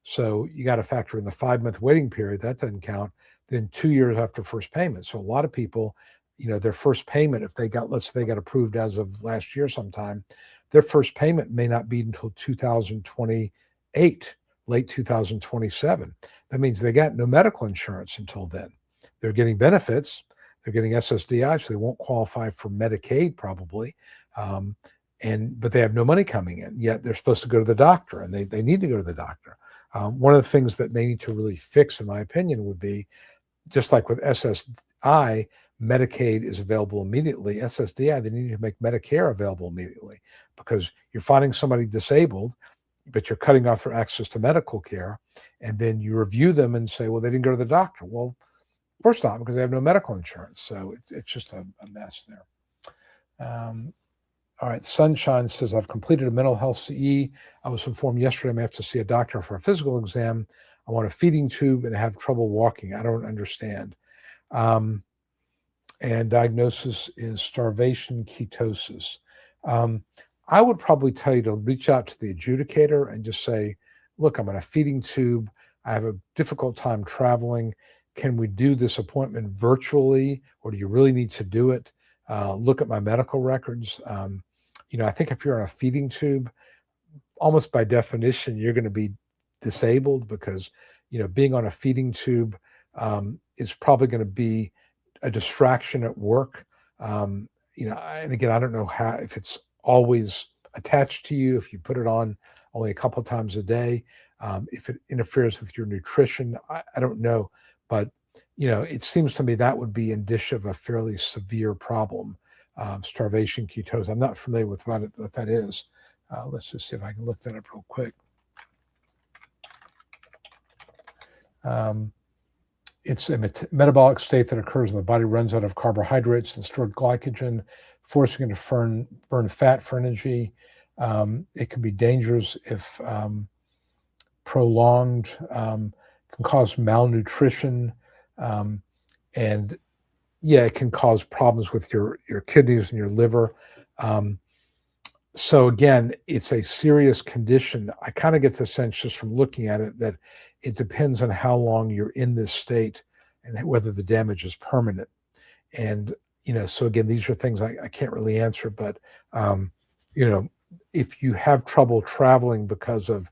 So you got to factor in the 5-month waiting period. That doesn't count. Then 2 years after first payment. So a lot of people, their first payment, if they got, let's say they got approved as of last year sometime, their first payment may not be until 2028, late 2027. That means they got no medical insurance until then. They're getting benefits. They're getting SSDI, so they won't qualify for Medicaid probably. But they have no money coming in, yet they're supposed to go to the doctor, and they need to go to the doctor. One of the things that they need to really fix, in my opinion, would be, just like with SSI, Medicaid is available immediately. SSDI, they need to make Medicare available immediately, because you're finding somebody disabled, but you're cutting off their access to medical care, and then you review them and say, well, they didn't go to the doctor. Well, of course not, because they have no medical insurance. So it's just a mess there. All right, Sunshine says, I've completed a mental health CE. I was informed yesterday I may have to see a doctor for a physical exam. I want a feeding tube and have trouble walking. I don't understand. And diagnosis is starvation ketosis. I would probably tell you to reach out to the adjudicator and just say, look, I'm on a feeding tube. I have a difficult time traveling. Can we do this appointment virtually, or do you really need to do it? Look at my medical records. I think if you're on a feeding tube, almost by definition, you're going to be disabled, because, being on a feeding tube is probably going to be a distraction at work. And again, I don't know if it's always attached to you, if you put it on only a couple of times a day, if it interferes with your nutrition, I don't know. But, it seems to me that would be indicia of a fairly severe problem, starvation ketosis. I'm not familiar with what that is. Let's just see if I can look that up real quick. It's a metabolic state that occurs when the body runs out of carbohydrates and stored glycogen, forcing it to burn fat for energy. It can be dangerous if prolonged, can cause malnutrition, and it can cause problems with your kidneys and your liver. So again, it's a serious condition. I kind of get the sense just from looking at it that it depends on how long you're in this state and whether the damage is permanent. And, so again, these are things I can't really answer, but, if you have trouble traveling because of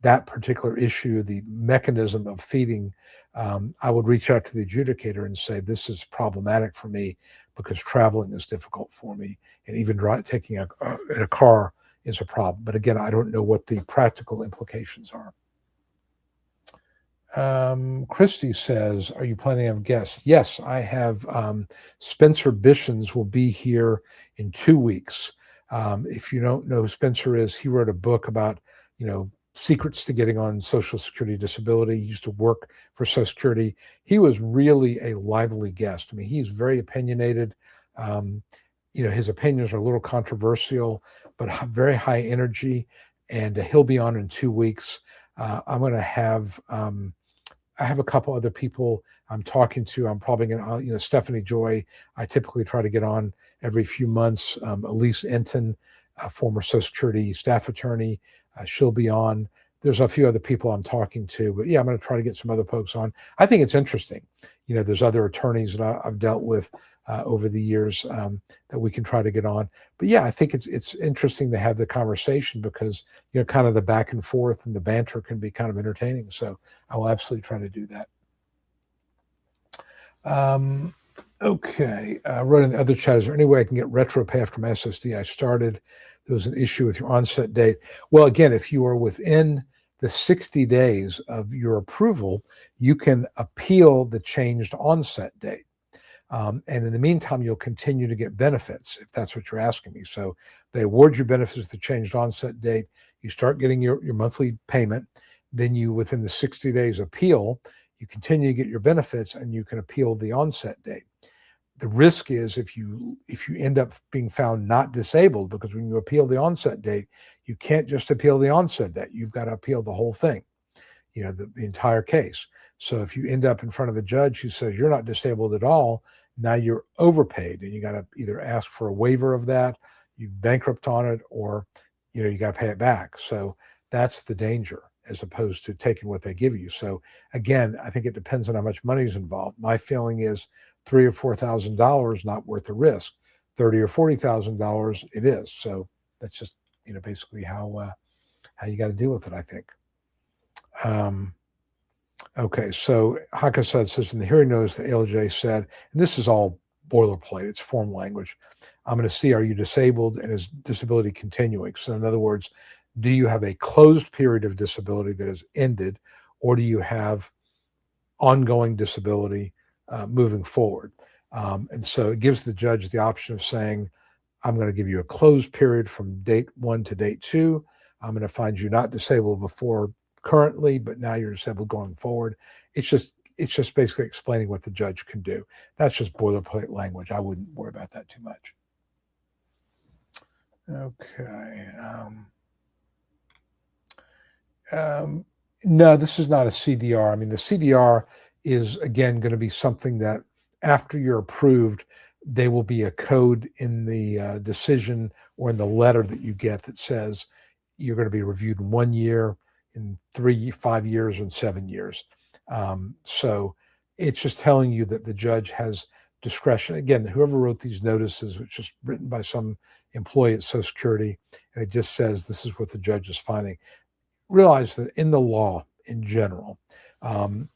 that particular issue, the mechanism of feeding, I would reach out to the adjudicator and say, this is problematic for me because traveling is difficult for me. And even taking a car is a problem. But again, I don't know what the practical implications are. Christy says, are you planning on guests? Yes, I have. Spencer Bishens will be here in 2 weeks. If you don't know who Spencer is, he wrote a book about, secrets to getting on Social Security disability. He used to work for Social Security. He was really a lively guest. I mean, he's very opinionated. His opinions are a little controversial, but very high energy. And he'll be on in 2 weeks. I'm going to have, I have a couple other people I'm talking to. I'm probably going to, Stephanie Joy, I typically try to get on every few months. Elise Enton, former Social Security staff attorney, she'll be on. There's a few other people I'm talking to, but I'm going to try to get some other folks on. I think it's interesting. There's other attorneys that I've dealt with over the years that we can try to get on. But I think it's interesting to have the conversation because, kind of the back and forth and the banter can be kind of entertaining. So I will absolutely try to do that. Okay. I wrote in the other chat, is there any way I can get retro pay after my SSD? I started. There was an issue with your onset date. Well, again, if you are within the 60 days of your approval, you can appeal the changed onset date. And in the meantime, you'll continue to get benefits if that's what you're asking me. So they award you benefits with the changed onset date. You start getting your monthly payment. Then you, within the 60 days, appeal. You continue to get your benefits, and you can appeal the onset date. The risk is if you end up being found not disabled, because when you appeal the onset date, you can't just appeal the onset date. You've got to appeal the whole thing, the entire case. So if you end up in front of a judge who says you're not disabled at all, now you're overpaid, and you got to either ask for a waiver of that, you bankrupt on it, or you got to pay it back. So that's the danger, as opposed to taking what they give you. So again, I think it depends on how much money is involved. My feeling is $3,000 or $4,000 not worth the risk. $30,000 or $40,000 it is. So that's just basically how you got to deal with it, I think. Okay, so Hakasad says in the hearing notice, the ALJ said, and this is all boilerplate, it's form language, I'm going to see, are you disabled and is disability continuing? So in other words, do you have a closed period of disability that has ended, or do you have ongoing disability moving forward? And so it gives the judge the option of saying, I'm going to give you a closed period from date 1 to date 2. I'm going to find you not disabled before currently, but now you're disabled going forward. It's just basically explaining what the judge can do. That's just boilerplate language. I wouldn't worry about that too much. Okay. No, this is not a CDR. I mean, the CDR is, again, going to be something that after you're approved, there will be a code in the decision or in the letter that you get that says you're going to be reviewed in 1 year, in 3, 5 years, and 7 years. So it's just telling you that the judge has discretion. Again, whoever wrote these notices, which is written by some employee at Social Security, and it just says this is what the judge is finding. Realize that in the law in general, an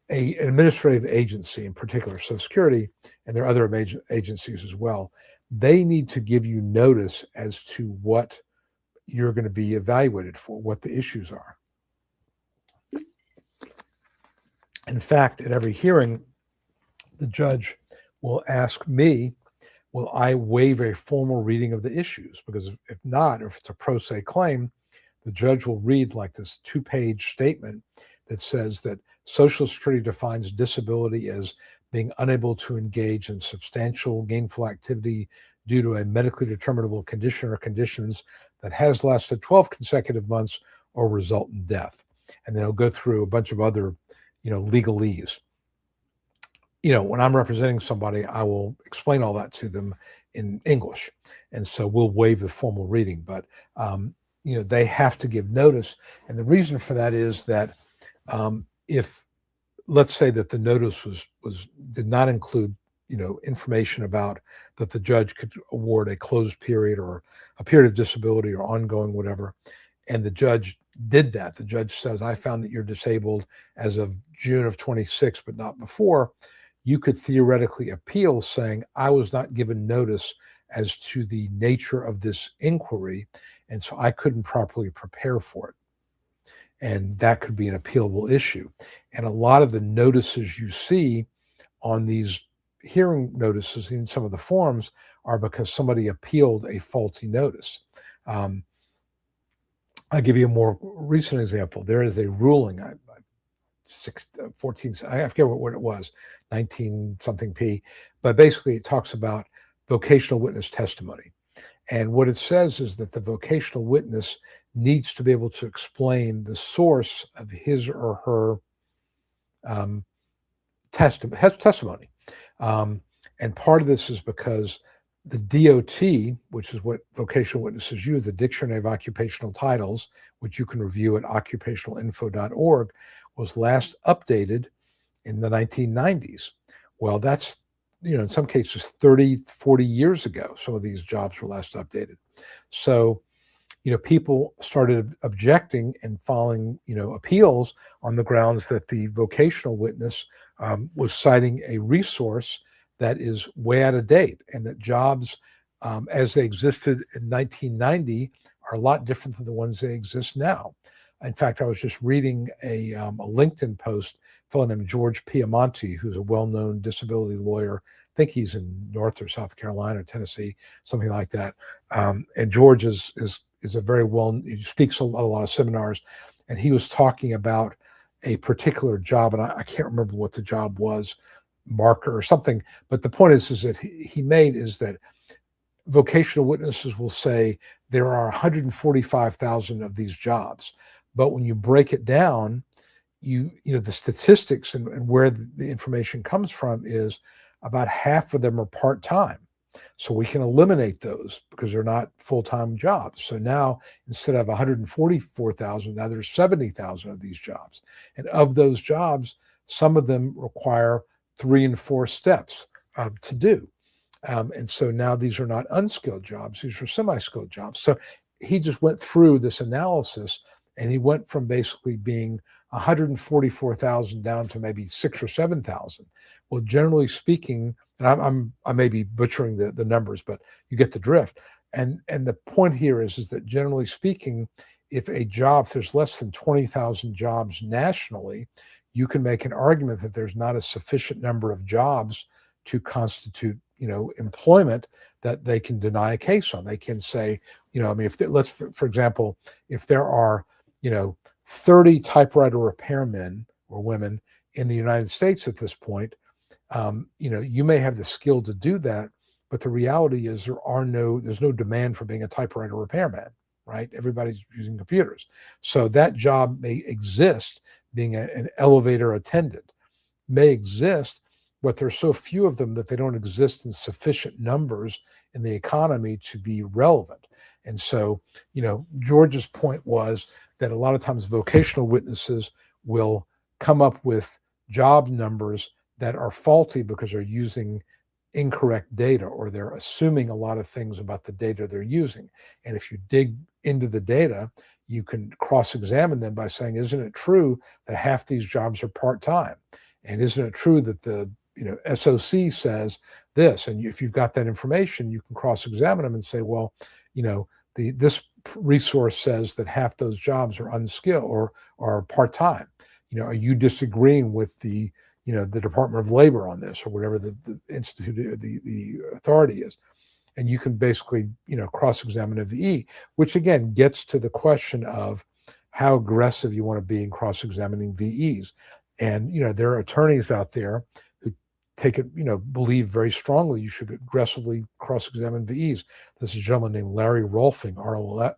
administrative agency, in particular Social Security, and there are other agencies as well, they need to give you notice as to what you're going to be evaluated for, what the issues are. In fact, at every hearing, the judge will ask me, will I waive a formal reading of the issues? Because if not, or if it's a pro se claim, the judge will read like this 2-page statement that says that Social Security defines disability as being unable to engage in substantial gainful activity due to a medically determinable condition or conditions that has lasted 12 consecutive months or result in death. And then it'll go through a bunch of other, legalese. When I'm representing somebody, I will explain all that to them in English. And so we'll waive the formal reading, but, they have to give notice. And the reason for that is that if, let's say that the notice did not include, information about that the judge could award a closed period or a period of disability or ongoing whatever, and the judge did that. The judge says, I found that you're disabled as of June of 26, but not before. You could theoretically appeal saying, I was not given notice as to the nature of this inquiry, and so I couldn't properly prepare for it. And that could be an appealable issue. And a lot of the notices you see on these hearing notices in some of the forms are because somebody appealed a faulty notice. I'll give you a more recent example. There is a ruling, 14, I forget what it was, 19 something P, but basically it talks about vocational witness testimony. And what it says is that the vocational witness needs to be able to explain the source of his or her testimony. And part of this is because the DOT, which is what vocational witnesses use, the Dictionary of Occupational Titles, which you can review at occupationalinfo.org, was last updated in the 1990s. Well, that's, in some cases 30, 40 years ago, some of these jobs were last updated. So, people started objecting and filing, appeals on the grounds that the vocational witness was citing a resource that is way out of date, and that jobs as they existed in 1990 are a lot different than the ones that exist now. In fact, I was just reading a LinkedIn post fellow named George Piamonti, who's a well-known disability lawyer. I think he's in North or South Carolina, Tennessee, something like that. And George is a very he speaks a lot of seminars, and he was talking about a particular job, and I can't remember what the job was, marker or something. But the point is that he made is that vocational witnesses will say there are 145,000 of these jobs, but when you break it down, you know the statistics and where the information comes from is about half of them are part-time. So we can eliminate those because they're not full-time jobs. So now instead of 144,000, now there's 70,000 of these jobs. And of those jobs, some of them require 3 and 4 steps to do. And so now these are not unskilled jobs, these are semi-skilled jobs. So he just went through this analysis, and he went from basically being 144,000 down to maybe 6 or 7,000. Well, generally speaking, and I may be butchering the numbers, but you get the drift. And the point here is that generally speaking, if there's less than 20,000 jobs nationally, you can make an argument that there's not a sufficient number of jobs to constitute, employment that they can deny a case on. They can say, for example, if there are, 30 typewriter repairmen or women in the United States at this point, you may have the skill to do that, but the reality is there's no demand for being a typewriter repairman, right? Everybody's using computers. So that job may exist, being an elevator attendant may exist, but there's so few of them that they don't exist in sufficient numbers in the economy to be relevant. And so, George's point was that a lot of times vocational witnesses will come up with job numbers that are faulty because they're using incorrect data, or they're assuming a lot of things about the data they're using. And if you dig into the data, you can cross-examine them by saying, isn't it true that half these jobs are part-time? And isn't it true that the SOC says this? And if you've got that information, you can cross-examine them and say, well, this resource says that half those jobs are unskilled or are part-time. Are you disagreeing with the Department of Labor on this, or whatever the institute, the authority is? And you can basically, cross-examine a VE, which again gets to the question of how aggressive you want to be in cross-examining VEs. And, there are attorneys out there who take it, believe very strongly you should aggressively cross-examine VEs. There's a gentleman named Larry Rolfing,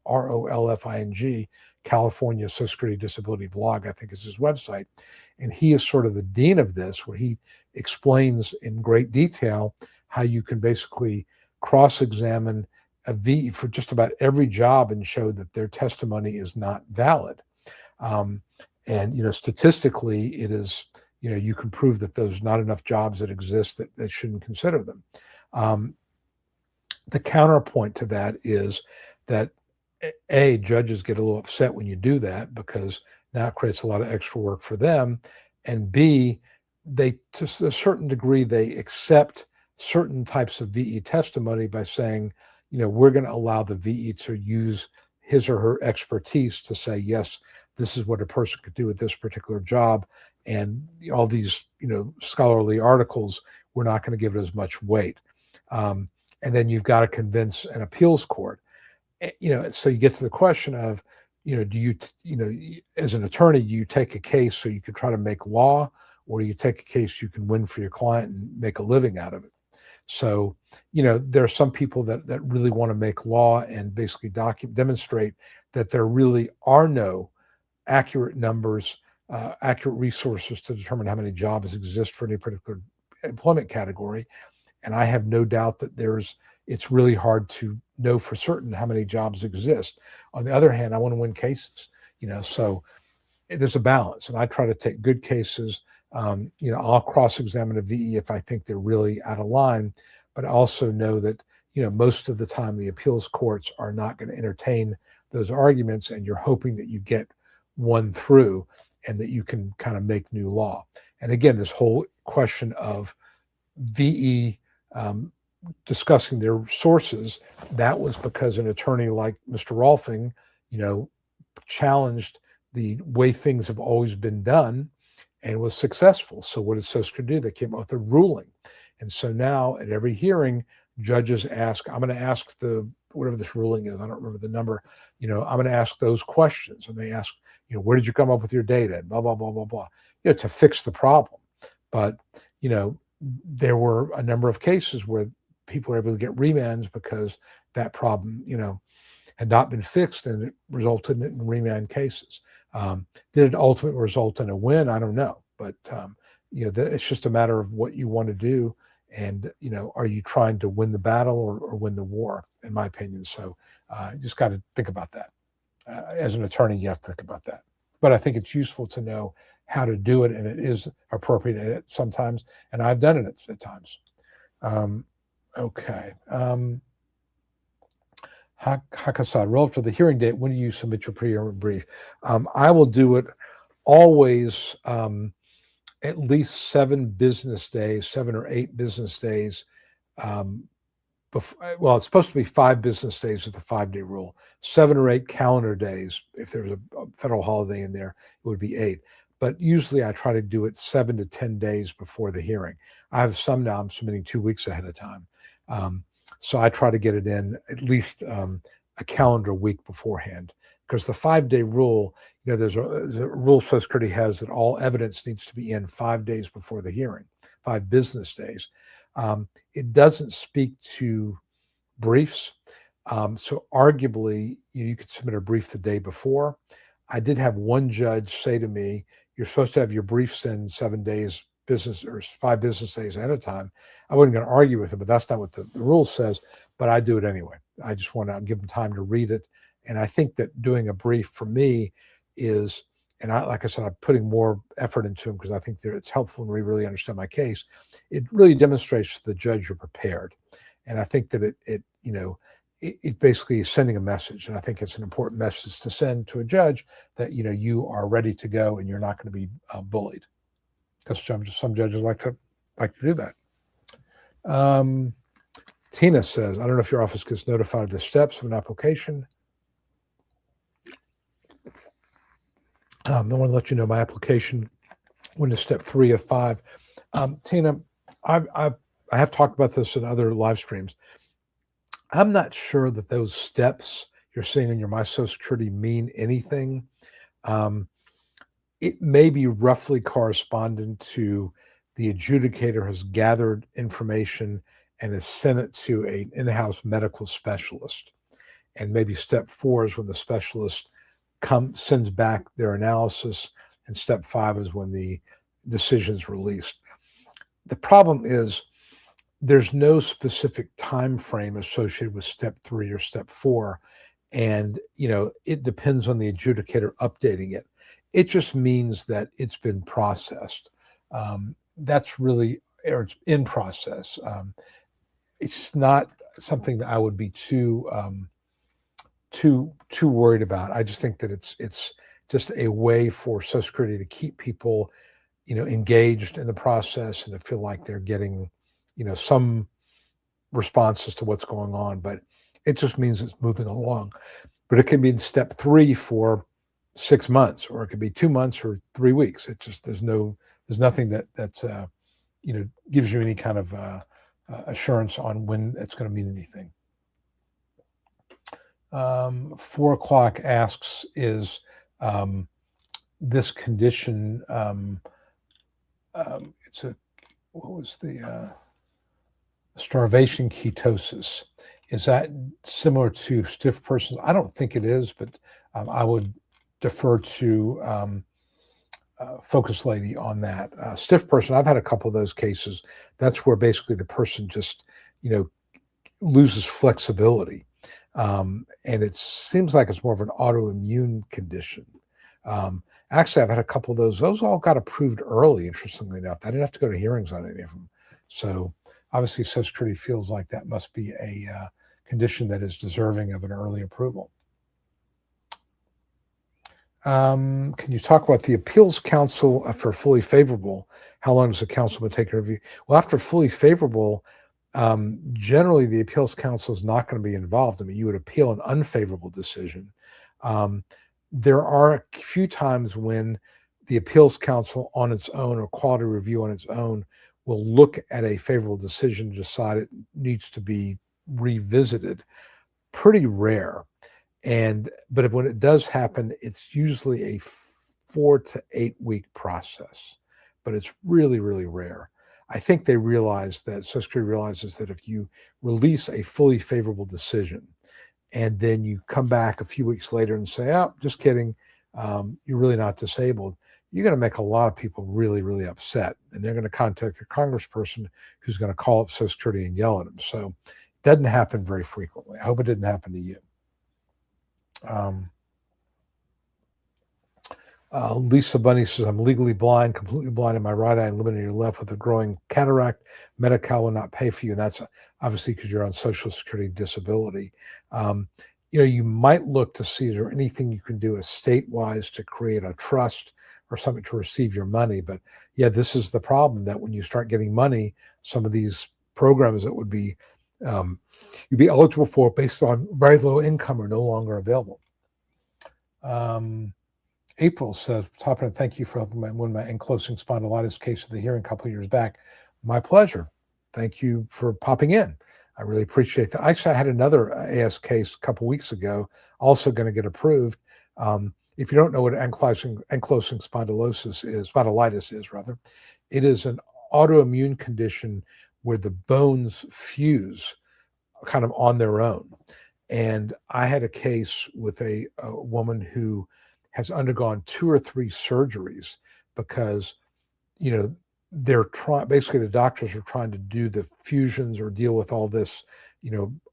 Rolfing, California Social Security Disability Blog, I think is his website. And he is sort of the dean of this, where he explains in great detail how you can basically cross-examine a VE for just about every job and show that their testimony is not valid. And, statistically, it is, you can prove that there's not enough jobs that exist that shouldn't consider them. The counterpoint to that is that, judges get a little upset when you do that, because now it creates a lot of extra work for them. And B, to a certain degree, they accept certain types of VE testimony by saying, we're going to allow the VE to use his or her expertise to say, yes, this is what a person could do with this particular job. And all these, scholarly articles, we're not going to give it as much weight. And then you've got to convince an appeals court. So you get to the question of, do you, as an attorney, you take a case so you can try to make law, or you take a case you can win for your client and make a living out of it? So, there are some people that really want to make law and basically demonstrate that there really are no accurate numbers, accurate resources to determine how many jobs exist for any particular employment category. And I have no doubt that it's really hard to know for certain how many jobs exist. On the other hand, I want to win cases, so there's a balance. And I try to take good cases. I'll cross-examine a VE if I think they're really out of line, but I also know that, most of the time the appeals courts are not going to entertain those arguments, and you're hoping that you get one through and that you can kind of make new law. And again, this whole question of VE discussing their sources, that was because an attorney like Mr. Rolfing, challenged the way things have always been done, and was successful. So what did Social Security do? They came up with a ruling. And so now at every hearing, judges ask, I'm going to ask whatever this ruling is, I don't remember the number, I'm going to ask those questions. And they ask, where did you come up with your data? And blah, blah, blah, blah, blah, to fix the problem. But, there were a number of cases where people were able to get remands because that problem, had not been fixed, and it resulted in remand cases. Did it ultimately result in a win? I don't know. But, it's just a matter of what you want to do. And, are you trying to win the battle or win the war, in my opinion? So you just got to think about that. As an attorney, you have to think about that. But I think it's useful to know how to do it, and it is appropriate at it sometimes. And I've done it at times. Okay. Hakasad, relative to the hearing date, when do you submit your pre-hearing brief? I will do it always at least 7 or 8 business days. Well, it's supposed to be 5 business days with the 5-day rule, 7 or 8 calendar days. If there's a federal holiday in there, it would be 8. But usually I try to do it 7 to 10 days before the hearing. I have some now I'm submitting 2 weeks ahead of time. So I try to get it in at least a calendar week beforehand, because the 5-day rule, there's a rule Social Security has that all evidence needs to be in 5 days before the hearing, 5 business days. It doesn't speak to briefs. So arguably, you could submit a brief the day before. I did have one judge say to me, you're supposed to have your briefs in 7 days business or 5 business days ahead of time. I wasn't going to argue with him, but that's not what the rule says. But I do it anyway. I just want to give them time to read it. And I think that doing a brief for me is, and like I said, I'm putting more effort into them because I think that it's helpful when we really understand my case. It really demonstrates to the judge you're prepared. And I think that it basically is sending a message. And I think it's an important message to send to a judge that, you are ready to go and you're not going to be bullied. Because some judges like to do that. Tina says, I don't know if your office gets notified of the steps of an application. I want to let you know my application went to step 3 of 5. Tina, I have talked about this in other live streams. I'm not sure that those steps you're seeing in your My Social Security mean anything. It may be roughly correspondent to the adjudicator has gathered information and has sent it to an in-house medical specialist. And maybe step 4 is when the specialist sends back their analysis, and step 5 is when the decision is released. The problem is there's no specific time frame associated with step 3 or step 4, and it depends on the adjudicator updating it. It just means that it's been processed. That's really, or it's in process. It's not something that I would be too worried about. I just think that it's just a way for Social Security to keep people, engaged in the process and to feel like they're getting, some responses to what's going on. But it just means it's moving along. But it can be in step 3 for 6 months, or it could be 2 months or 3 weeks. It just there's nothing that's gives you any kind of assurance on when it's going to mean anything. 4 o'clock asks, is this condition, what was the starvation ketosis? Is that similar to stiff persons? I don't think it is, but I would defer to Focus Lady on that. Stiff person, I've had a couple of those cases. That's where basically the person just, loses flexibility. And it seems like it's more of an autoimmune condition. Actually, I've had a couple of those. Those all got approved early, interestingly enough. I didn't have to go to hearings on any of them. So obviously, Social Security feels like that must be a condition that is deserving of an early approval. Can you talk about the appeals counsel after fully favorable? How long does the counsel take a review? Well, after fully favorable, generally the appeals counsel is not going to be involved. I mean, you would appeal an unfavorable decision. There are a few times when the appeals council on its own or quality review on its own will look at a favorable decision to decide it needs to be revisited. Pretty rare. But when it does happen, it's usually a 4 to 8 week process, but it's really, really rare. I think they realize that Social Security realizes that if you release a fully favorable decision and then you come back a few weeks later and say, "Oh, just kidding, you're really not disabled," you're going to make a lot of people really, really upset, and they're going to contact their congressperson, who's going to call up Social Security and yell at them. So it doesn't happen very frequently. I hope it didn't happen to you. Lisa Bunny says, "I'm legally blind, completely blind in my right eye and limited in your left with a growing cataract. Medi-Cal will not pay for you." And that's obviously because you're on Social Security disability. You might look to see, is there anything you can do estate-wise to create a trust or something to receive your money? But yeah, this is the problem, that when you start getting money, some of these programs that would be you'd be eligible for based on very low income are no longer available. April says, "Toppin, thank you for helping me win my ankylosing spondylitis case of the hearing a couple of years back." My pleasure. Thank you for popping in. I really appreciate that. Actually, I had another AS case a couple of weeks ago, also going to get approved. If you don't know what ankylosing spondylitis is, rather, it is an autoimmune condition where the bones fuse kind of on their own. And I had a case with a woman who has undergone 2 or 3 surgeries because, they're basically the doctors are trying to do the fusions or deal with all this,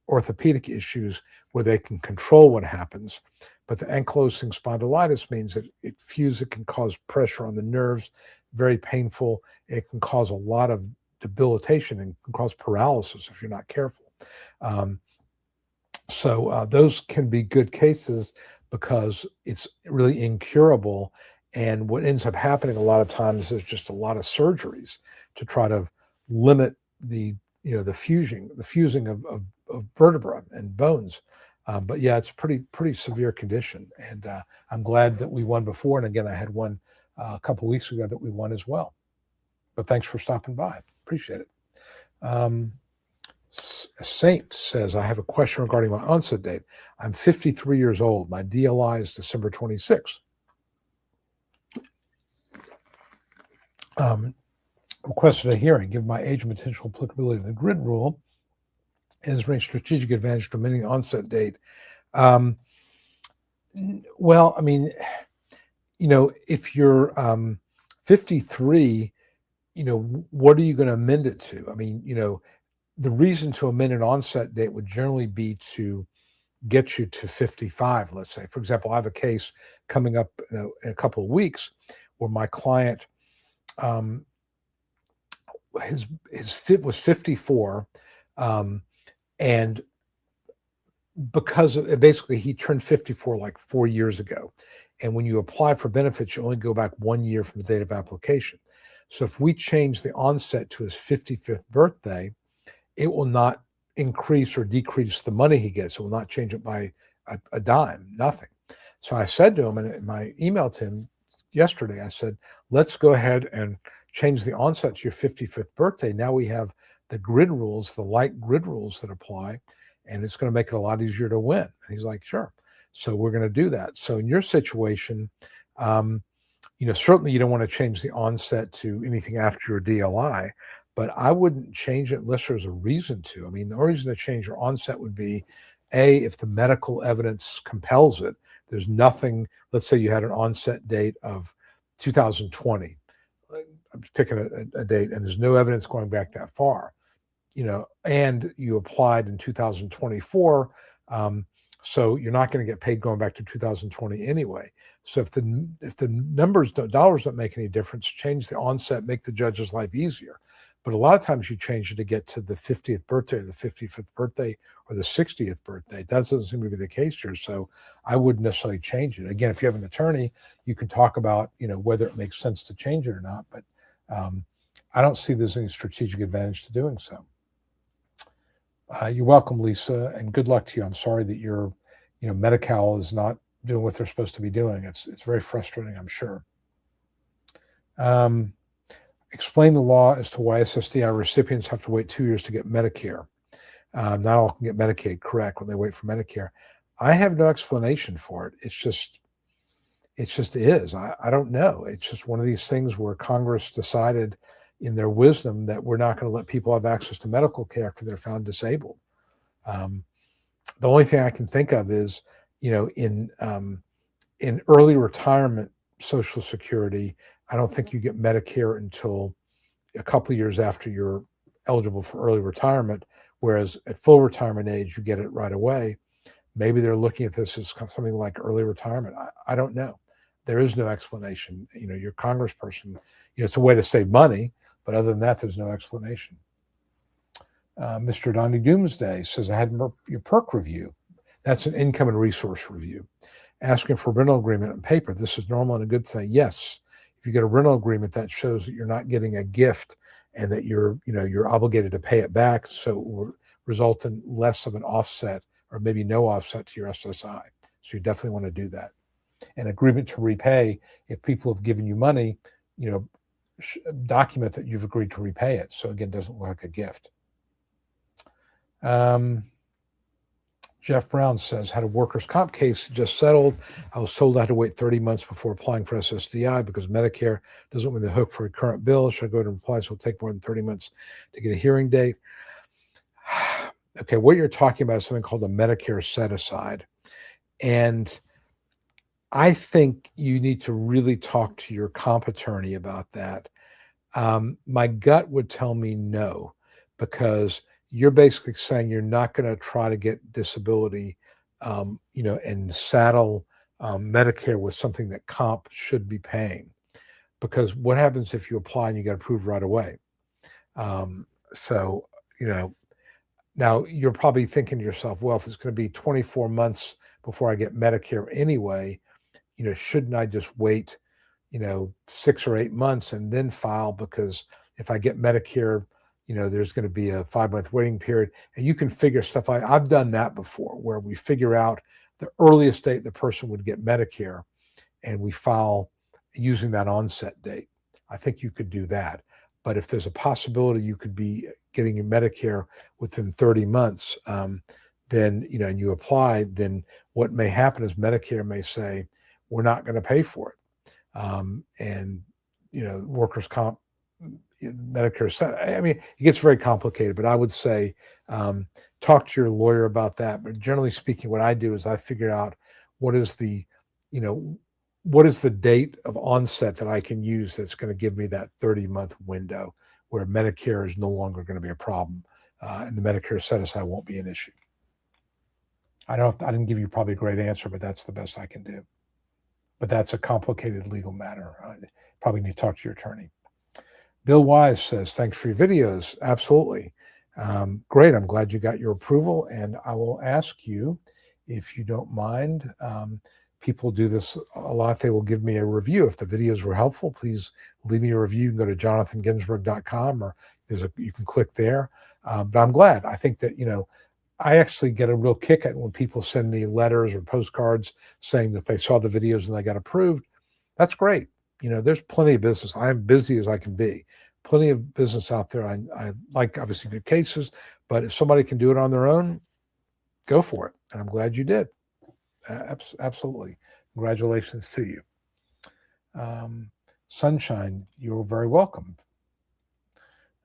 orthopedic issues where they can control what happens. But the ankylosing spondylitis means that it can cause pressure on the nerves, very painful. It can cause a lot of debilitation and can cause paralysis if you're not careful. So those can be good cases because it's really incurable. And what ends up happening a lot of times is just a lot of surgeries to try to limit the fusing of vertebra and bones. But yeah, it's a pretty severe condition. And I'm glad that we won before. And again, I had one a couple of weeks ago that we won as well. But thanks for stopping by. Appreciate it. Saint says, "I have a question regarding my onset date. I'm 53 years old. My DLI is December 26th. Requested a hearing. Given my age and potential applicability of the grid rule, is there any strategic advantage to amending the onset date?" Well, I mean, if you're 53, what are you going to amend it to? I mean, the reason to amend an onset date would generally be to get you to 55, let's say. For example, I have a case coming up in a couple of weeks where my client was 54, and because basically he turned 54 like 4 years ago. And when you apply for benefits, you only go back 1 year from the date of application. So if we change the onset to his 55th birthday, it will not increase or decrease the money he gets. It will not change it by a dime, nothing. So I said to him, and in my email to him yesterday, I said, let's go ahead and change the onset to your 55th birthday. Now we have the grid rules, the light grid rules that apply, and it's going to make it a lot easier to win. And he's like, sure. So we're going to do that. So in your situation, certainly you don't want to change the onset to anything after your DLI, but I wouldn't change it unless there's a reason to. I mean, the only reason to change your onset would be, A, if the medical evidence compels it. There's nothing, let's say you had an onset date of 2020. I'm picking a date, and there's no evidence going back that far, and you applied in 2024. So you're not going to get paid going back to 2020 anyway. So if the dollars don't make any difference, change the onset, make the judge's life easier. But a lot of times you change it to get to the 50th birthday or the 55th birthday or the 60th birthday. That doesn't seem to be the case here. So I wouldn't necessarily change it. Again, if you have an attorney, you can talk about, whether it makes sense to change it or not. But I don't see there's any strategic advantage to doing so. You're welcome, Lisa, and good luck to you. I'm sorry that your, Medi-Cal is not doing what they're supposed to be doing. It's very frustrating, I'm sure. Um, Explain the law as to why SSDI recipients have to wait 2 years to get Medicare. Not all can get Medicaid, correct, when they wait for Medicare. I have no explanation for it. It just is. I don't know. It's just one of these things where Congress decided in their wisdom that we're not going to let people have access to medical care after they're found disabled. Um, the only thing I can think of is, in early retirement Social Security, I don't think you get Medicare until a couple of years after you're eligible for early retirement, whereas at full retirement age, you get it right away. Maybe they're looking at this as something like early retirement. I don't know. There is no explanation. Your congressperson, it's a way to save money, but other than that, there's no explanation. Mr. Donnie Doomsday says, I had your PERK review. That's an income and resource review. Asking for a rental agreement on paper. This is normal and a good thing. Yes. If you get a rental agreement, that shows that you're not getting a gift and that you're obligated to pay it back. So it will result in less of an offset or maybe no offset to your SSI. So you definitely want to do that. An agreement to repay, if people have given you money, document that you've agreed to repay it. So again, it doesn't look like a gift. Jeff Brown says, had a workers' comp case just settled. I was told I had to wait 30 months before applying for SSDI because Medicare doesn't win the hook for a current bill. Should I go ahead and apply? So it'll take more than 30 months to get a hearing date. Okay, what you're talking about is something called a Medicare set-aside. And I think you need to really talk to your comp attorney about that. My gut would tell me no, because you're basically saying you're not going to try to get disability, and saddle Medicare with something that comp should be paying. Because what happens if you apply and you get approved right away? Now you're probably thinking to yourself, well, if it's going to be 24 months before I get Medicare anyway, shouldn't I just wait, 6 or 8 months and then file? Because if I get Medicare, there's going to be a 5-month waiting period, and you can figure stuff out. I've done that before, where we figure out the earliest date the person would get Medicare, and we file using that onset date. I think you could do that. But if there's a possibility you could be getting your Medicare within 30 months, then, and you apply, then what may happen is Medicare may say, we're not going to pay for it. Workers' comp, Medicare, it gets very complicated, but I would say talk to your lawyer about that. But generally speaking, what I do is I figure out what is the date of onset that I can use that's going to give me that 30-month window where Medicare is no longer going to be a problem, and the Medicare set-aside won't be an issue. I didn't give you probably a great answer, but that's the best I can do. But that's a complicated legal matter. Probably need to talk to your attorney. Bill Wise says, thanks for your videos. Absolutely. Great. I'm glad you got your approval. And I will ask you, if you don't mind, people do this a lot. They will give me a review. If the videos were helpful, please leave me a review. You can go to jonathanginsberg.com, or you can click there. But I'm glad. I think that, I actually get a real kick at when people send me letters or postcards saying that they saw the videos and they got approved. That's great. There's plenty of business. I'm busy as I can be. Plenty of business out there. I like, obviously, good cases, but if somebody can do it on their own, go for it. And I'm glad you did. Absolutely. Congratulations to you. Sunshine, you're very welcome.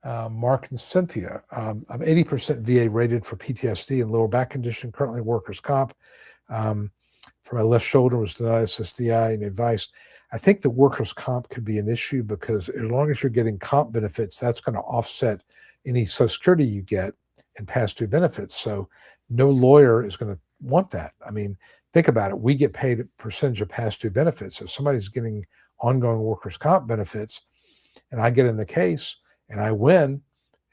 Mark and Cynthia, I'm 80% VA rated for PTSD and lower back condition, currently workers' comp. For my left shoulder was denied SSDI and advice. I think the workers' comp could be an issue because as long as you're getting comp benefits, that's going to offset any Social Security you get and past due benefits. So no lawyer is going to want that. Think about it. We get paid a percentage of past due benefits. If somebody's getting ongoing workers' comp benefits and I get in the case and I win,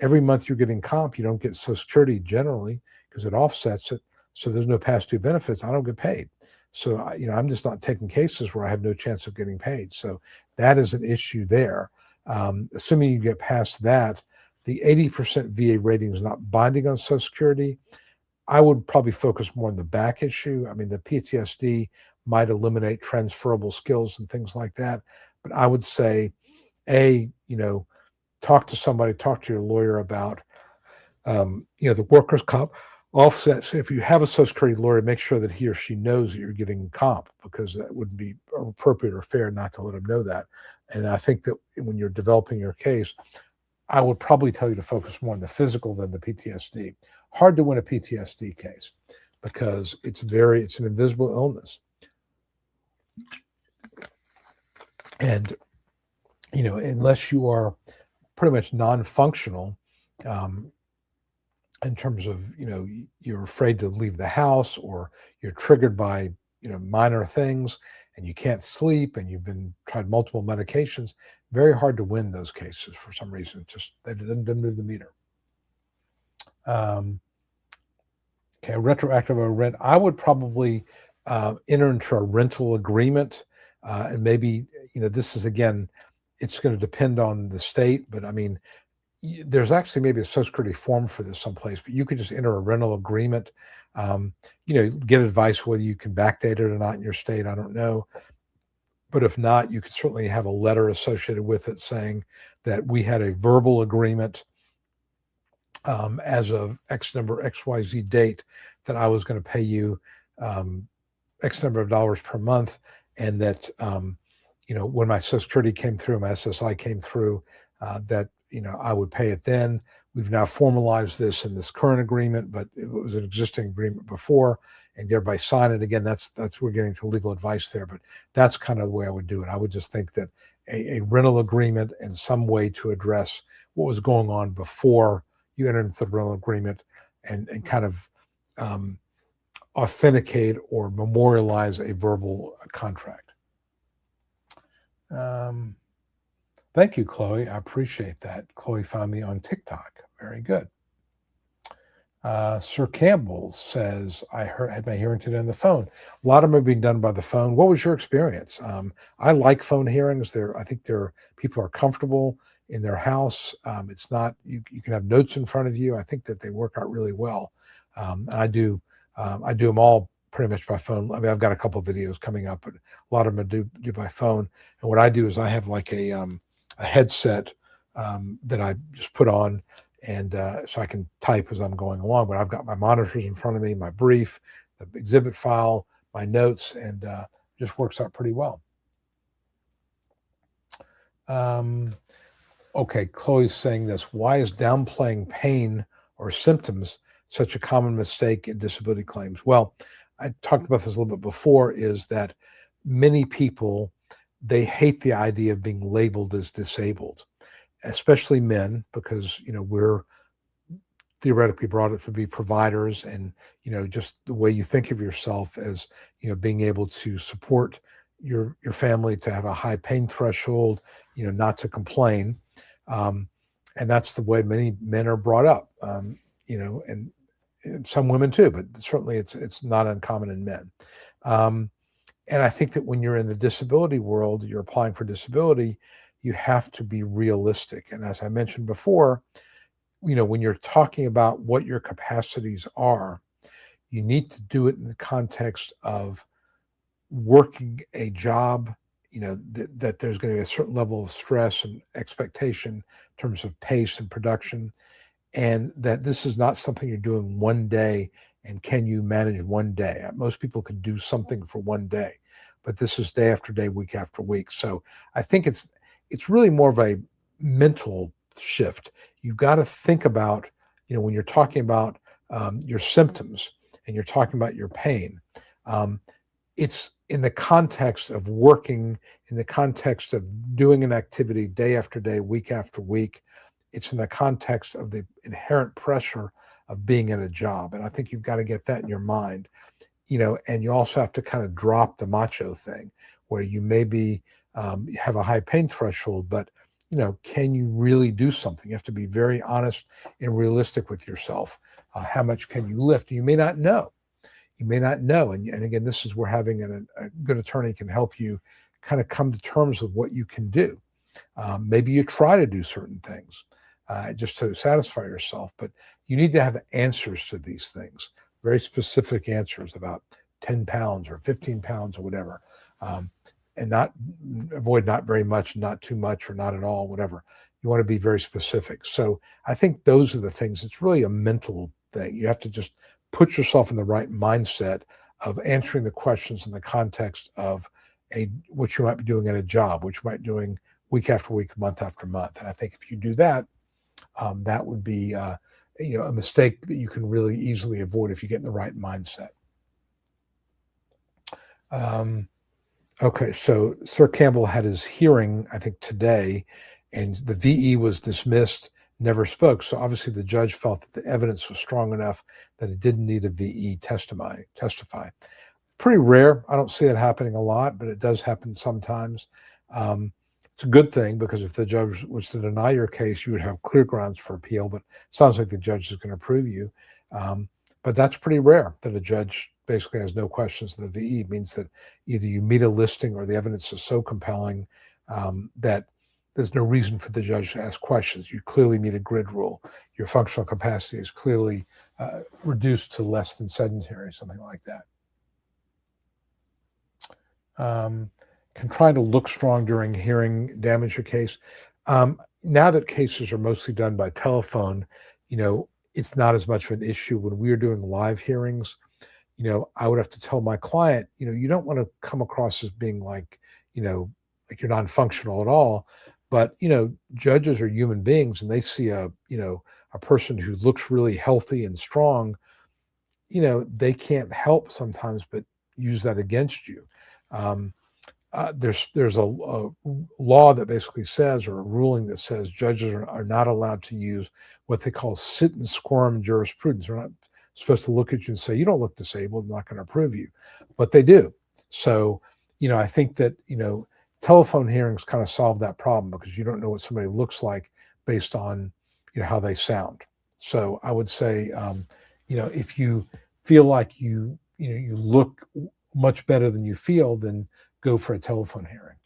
every month you're getting comp, you don't get Social Security generally because it offsets it. So there's no past due benefits. I don't get paid. So, I'm just not taking cases where I have no chance of getting paid. So that is an issue there. Assuming you get past that, the 80% VA rating is not binding on Social Security. I would probably focus more on the back issue. The PTSD might eliminate transferable skills and things like that. But I would say talk to somebody, talk to your lawyer about the workers' comp offsets. If you have a Social Security lawyer, make sure that he or she knows that you're getting comp, because that wouldn't be appropriate or fair not to let them know that. And I think that when you're developing your case, I would probably tell you to focus more on the physical than the PTSD. Hard to win a PTSD case because it's an invisible illness. And, unless you are pretty much non-functional, in terms of, you're afraid to leave the house, or you're triggered by, minor things, and you can't sleep, and you've been tried multiple medications, very hard to win those cases for some reason. They didn't move the meter. Okay, retroactive or rent. I would probably enter into a rental agreement, and maybe, this is, again, it's going to depend on the state, but I mean, there's actually maybe a Social Security form for this someplace, but you could just enter a rental agreement, get advice whether you can backdate it or not in your state. I don't know. But if not, you could certainly have a letter associated with it saying that we had a verbal agreement as of X number, XYZ date, that I was going to pay you X number of dollars per month. And that, when my Social Security came through, my SSI came through, that, I would pay it then. We've now formalized this in this current agreement, but it was an existing agreement before, and everybody sign it again. That's we're getting to legal advice there, but that's kind of the way I would do it. I would just think that a rental agreement and some way to address what was going on before you entered into the rental agreement, and kind of authenticate or memorialize a verbal contract. Thank you, Chloe. I appreciate that. Chloe found me on TikTok. Very good. Sir Campbell says, I had my hearing today on the phone. A lot of them are being done by the phone. What was your experience? I like phone hearings. I think people are comfortable in their house. It's not, you can have notes in front of you. I think that they work out really well. And I do them all pretty much by phone. I mean, I've got a couple of videos coming up, but a lot of them do by phone. And what I do is I have like a headset that I just put on, and so I can type as I'm going along. But I've got my monitors in front of me, my brief, the exhibit file, my notes, and just works out pretty well. Okay, Chloe's saying this. Why is downplaying pain or symptoms such a common mistake in disability claims? Well, I talked about this a little bit before, is that many people, they hate the idea of being labeled as disabled, especially men, because, we're theoretically brought up to be providers, and, just the way you think of yourself as, being able to support your family, to have a high pain threshold, not to complain. And that's the way many men are brought up, and some women too, but certainly it's not uncommon in men. And I think that when you're in the disability world, you're applying for disability, you have to be realistic. And as I mentioned before, when you're talking about what your capacities are, you need to do it in the context of working a job, that there's going to be a certain level of stress and expectation in terms of pace and production, and that this is not something you're doing one day. And can you manage one day? Most people could do something for one day, but this is day after day, week after week. So I think it's really more of a mental shift. You've got to think about, when you're talking about your symptoms and you're talking about your pain, it's in the context of working, in the context of doing an activity day after day, week after week. It's in the context of the inherent pressure of being in a job. And I think you've got to get that in your mind, and you also have to kind of drop the macho thing, where you maybe have a high pain threshold, but, can you really do something? You have to be very honest and realistic with yourself. How much can you lift? You may not know. And again, this is where having a good attorney can help you kind of come to terms with what you can do. Maybe you try to do certain things just to satisfy yourself, but you need to have answers to these things, very specific answers about 10 pounds or 15 pounds or whatever. and not avoid not very much, not too much, or not at all, whatever. You want to be very specific. So I think those are the things. It's really a mental thing. You have to just put yourself in the right mindset of answering the questions in the context of what you might be doing at a job, which you might be doing week after week, month after month. And I think if you do that, that would be a mistake that you can really easily avoid if you get in the right mindset. Okay, so Sir Campbell had his hearing, I think, today, and the VE was dismissed, never spoke. So obviously the judge felt that the evidence was strong enough that it didn't need a VE testify. Pretty rare. I don't see it happening a lot, but it does happen sometimes. It's a good thing, because if the judge was to deny your case, you would have clear grounds for appeal, but it sounds like the judge is going to approve you. But that's pretty rare, that a judge basically has no questions. The VE means that either you meet a listing or the evidence is so compelling that there's no reason for the judge to ask questions. You clearly meet a grid rule. Your functional capacity is clearly reduced to less than sedentary, something like that. Can try to look strong during hearing damage your case. Now that cases are mostly done by telephone, it's not as much of an issue. When we were doing live hearings, I would have to tell my client, you don't want to come across as being like you're non-functional at all. But, judges are human beings, and they see a person who looks really healthy and strong. They can't help sometimes but use that against you. There's a law that basically says, or a ruling that says, judges are not allowed to use what they call sit and squirm jurisprudence. They're not supposed to look at you and say, you don't look disabled, I'm not going to approve you. But they do. So, I think that, telephone hearings kind of solve that problem, because you don't know what somebody looks like based on, how they sound. So I would say, if you feel like you look much better than you feel, then go for a telephone hearing.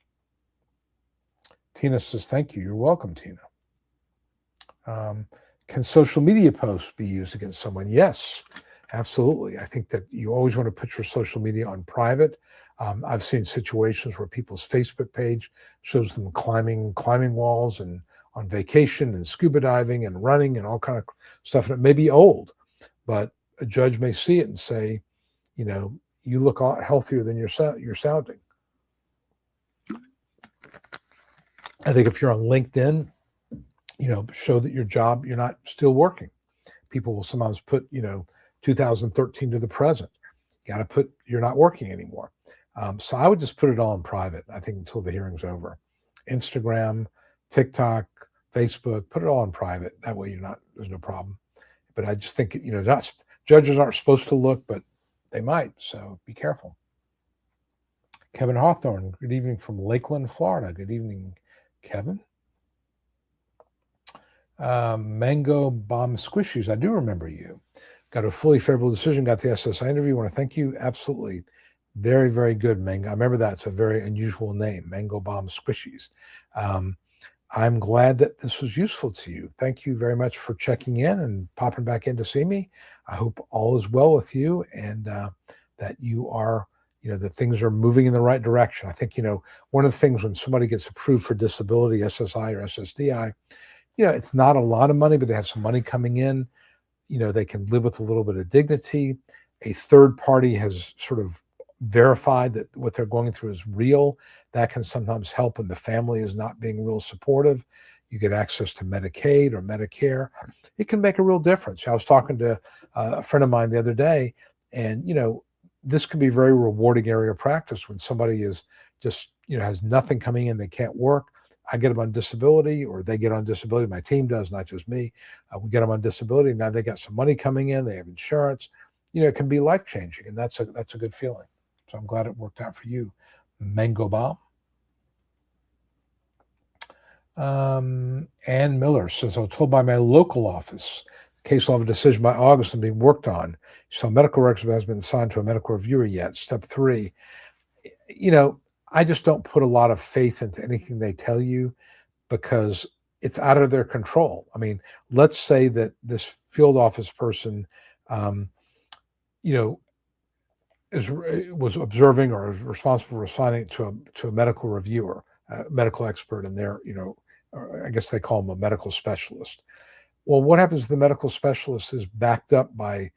Tina says, thank you. You're welcome, Tina. Can social media posts be used against someone? Yes, absolutely. I think that you always want to put your social media on private. I've seen situations where people's Facebook page shows them climbing walls and on vacation and scuba diving and running and all kind of stuff. And it may be old, but a judge may see it and say, you look healthier than you're sounding. I think if you're on LinkedIn, show that you're not still working. People will sometimes put, 2013 to the present. You got to put, you're not working anymore. So I would just put it all in private, I think, until the hearing's over. Instagram, TikTok, Facebook, put it all in private. That way there's no problem. But I just think, judges aren't supposed to look, but they might. So be careful. Kevin Hawthorne, good evening from Lakeland, Florida. Good evening, Kevin. Mango Bomb Squishies, I do remember you. Got a fully favorable decision, got the SSI interview. Want to thank you. Absolutely. Very, very good, Mango. I remember that. It's a very unusual name, Mango Bomb Squishies. I'm glad that this was useful to you. Thank you very much for checking in and popping back in to see me. I hope all is well with you, and that you are, that things are moving in the right direction. I think, one of the things when somebody gets approved for disability, SSI or SSDI, it's not a lot of money, but they have some money coming in. They can live with a little bit of dignity. A third party has sort of verified that what they're going through is real. That can sometimes help when the family is not being real supportive. You get access to Medicaid or Medicare. It can make a real difference. I was talking to a friend of mine the other day, and, this could be a very rewarding area of practice when somebody is just, has nothing coming in, they can't work. I get them on disability, or they get on disability. My team does, not just me. We get them on disability. Now they got some money coming in. They have insurance. It can be life-changing, and that's a good feeling. So I'm glad it worked out for you, Mango Bomb. Ann Miller says, I was told by my local office, the case will have a decision by August and being worked on. So medical records hasn't been assigned to a medical reviewer yet. Step 3. I just don't put a lot of faith into anything they tell you, because it's out of their control. I mean, let's say that this field office person, was observing or is responsible for assigning it to a medical reviewer, a medical expert, and their, or I guess they call them a medical specialist. Well, what happens if the medical specialist is backed up by,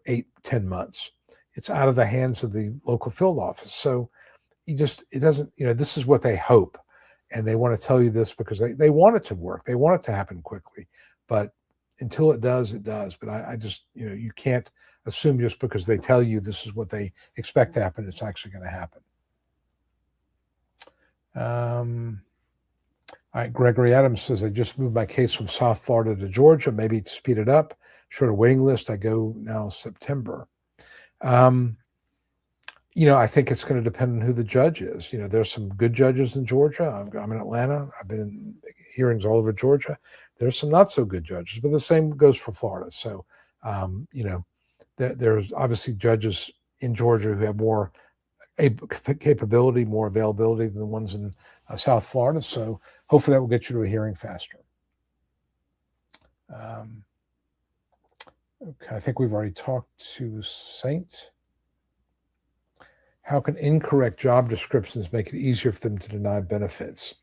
8, 10 months? It's out of the hands of the local field office. So it doesn't, this is what they hope. And they want to tell you this because they want it to work. They want it to happen quickly. But until it does, it does. But I just, you can't assume just because they tell you this is what they expect to happen, it's actually going to happen. All right, Gregory Adams says, I just moved my case from South Florida to Georgia, maybe to speed it up. Shorter waiting list. I go now September. I think it's going to depend on who the judge is. There's some good judges in Georgia. I'm in Atlanta. I've been in hearings all over Georgia. There's some not so good judges, but the same goes for Florida. So, there's obviously judges in Georgia who have more capability, more availability than the ones in South Florida. So hopefully that will get you to a hearing faster. Okay, I think we've already talked to Saint. How can incorrect job descriptions make it easier for them to deny benefits?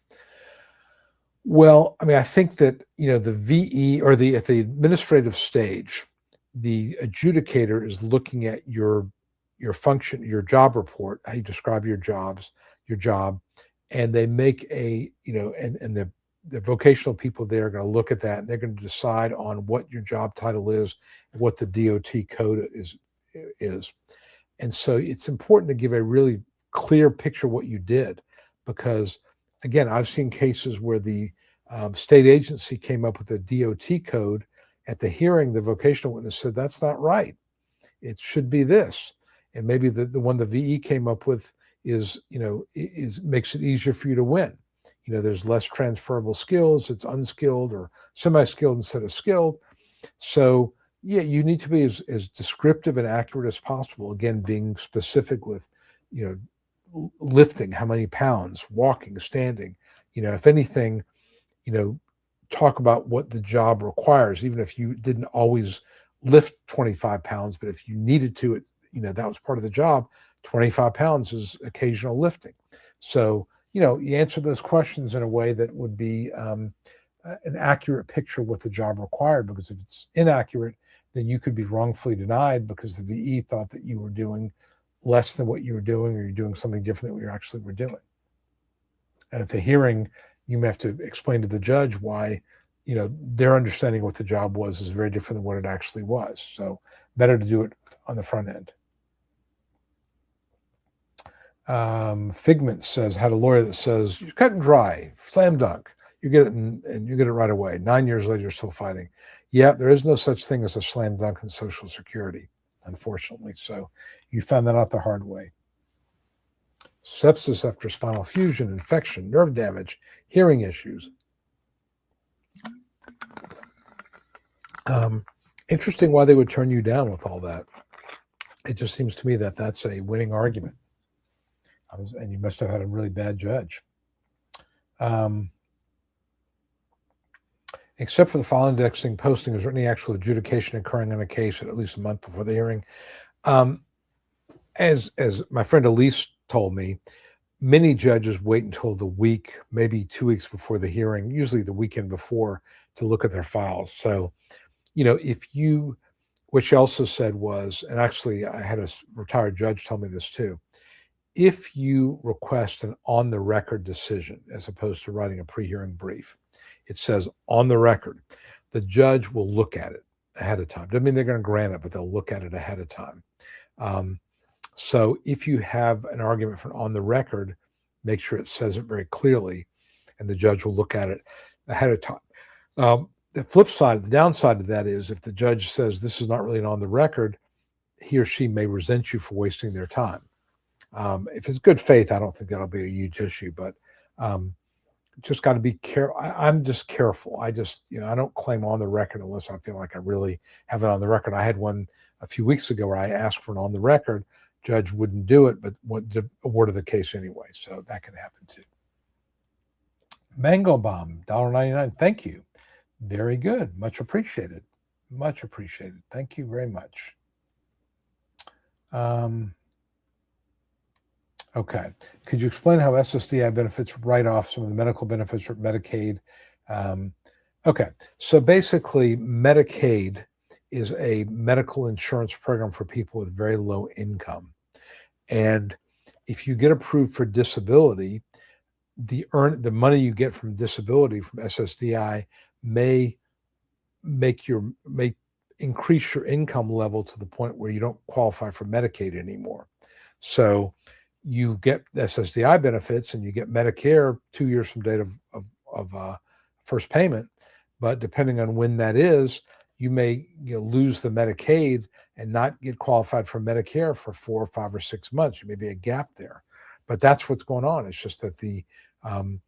Well, I mean, I think that, the VE or at the administrative stage, the adjudicator is looking at your function, your job report, how you describe your job, and they make and the vocational people there are going to look at that, and they're going to decide on what your job title is, what the DOT code is. And so it's important to give a really clear picture of what you did, because, again, I've seen cases where the state agency came up with a DOT code. At the hearing, the vocational witness said, that's not right. It should be this. And maybe the one the VE came up with is makes it easier for you to win. There's less transferable skills. It's unskilled or semi-skilled instead of skilled. So, yeah, you need to be as descriptive and accurate as possible. Again, being specific with, lifting, how many pounds, walking, standing. If anything, talk about what the job requires, even if you didn't always lift 25 pounds, but if you needed to, that was part of the job. 25 pounds is occasional lifting. So, you answer those questions in a way that would be an accurate picture of what the job required, because if it's inaccurate, then you could be wrongfully denied because the VE thought that you were doing less than what you were doing, or you're doing something different than what you actually were doing. And at the hearing, you may have to explain to the judge why, their understanding of what the job was is very different than what it actually was. So better to do it on the front end. Figment says, had a lawyer that says, you're cut and dry, slam dunk. You get it and you get it right away. 9 years later, you're still fighting. Yeah, there is no such thing as a slam dunk in Social Security, unfortunately. So you found that out the hard way. Sepsis after spinal fusion, infection, nerve damage, hearing issues. Interesting why they would turn you down with all that. It just seems to me that that's a winning argument. And you must have had a really bad judge. Except for the file indexing posting, is there any actual adjudication occurring on a case at least a month before the hearing? As my friend Elise told me, many judges wait until the week, maybe 2 weeks before the hearing, usually the weekend before, to look at their files. So, what she also said was, and actually I had a retired judge tell me this too, if you request an on-the-record decision as opposed to writing a pre-hearing brief, it says on the record, the judge will look at it ahead of time. Doesn't mean they're going to grant it, but they'll look at it ahead of time. So if you have an argument for on the record, make sure it says it very clearly, and the judge will look at it ahead of time. The flip side, the downside of that is if the judge says this is not really an on the record, he or she may resent you for wasting their time. If it's good faith, I don't think that'll be a huge issue, but just got to be careful. I'm just careful. I just, I don't claim on the record unless I feel like I really have it on the record. I had one a few weeks ago where I asked for an on the record. Judge wouldn't do it, but awarded the case anyway. So that can happen too. Mango Bomb, $1.99. Thank you. Very good. Much appreciated. Much appreciated. Thank you very much. Okay. Could you explain how SSDI benefits write off some of the medical benefits for Medicaid? Um, okay. So basically, Medicaid is a medical insurance program for people with very low income. And if you get approved for disability, the money you get from disability from SSDI may may increase your income level to the point where you don't qualify for Medicaid anymore. So you get SSDI benefits and you get Medicare 2 years from date of first payment, but depending on when that is, you may lose the Medicaid and not get qualified for Medicare for 4 or 5 or 6 months. There may be a gap there, but that's what's going on. It's just that the um,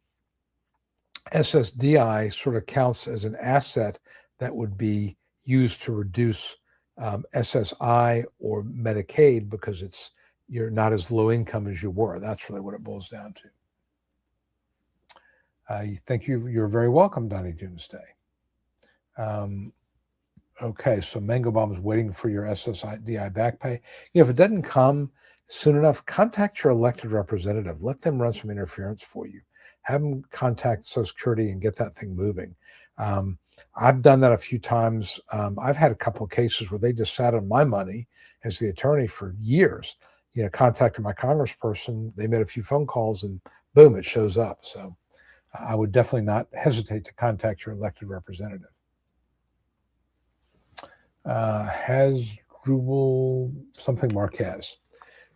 SSDI sort of counts as an asset that would be used to reduce SSI or Medicaid because you're not as low income as you were. That's really what it boils down to. Thank you. You're very welcome, Donnie Doomsday. Okay, so Mango Bomb is waiting for your SSDI back pay. If it doesn't come soon enough, contact your elected representative. Let them run some interference for you. Have them contact Social Security and get that thing moving. I've done that a few times. I've had a couple of cases where they just sat on my money as the attorney for years. Contacted my congressperson. They made a few phone calls, and boom, it shows up. So I would definitely not hesitate to contact your elected representative. Has Drupal something Marquez?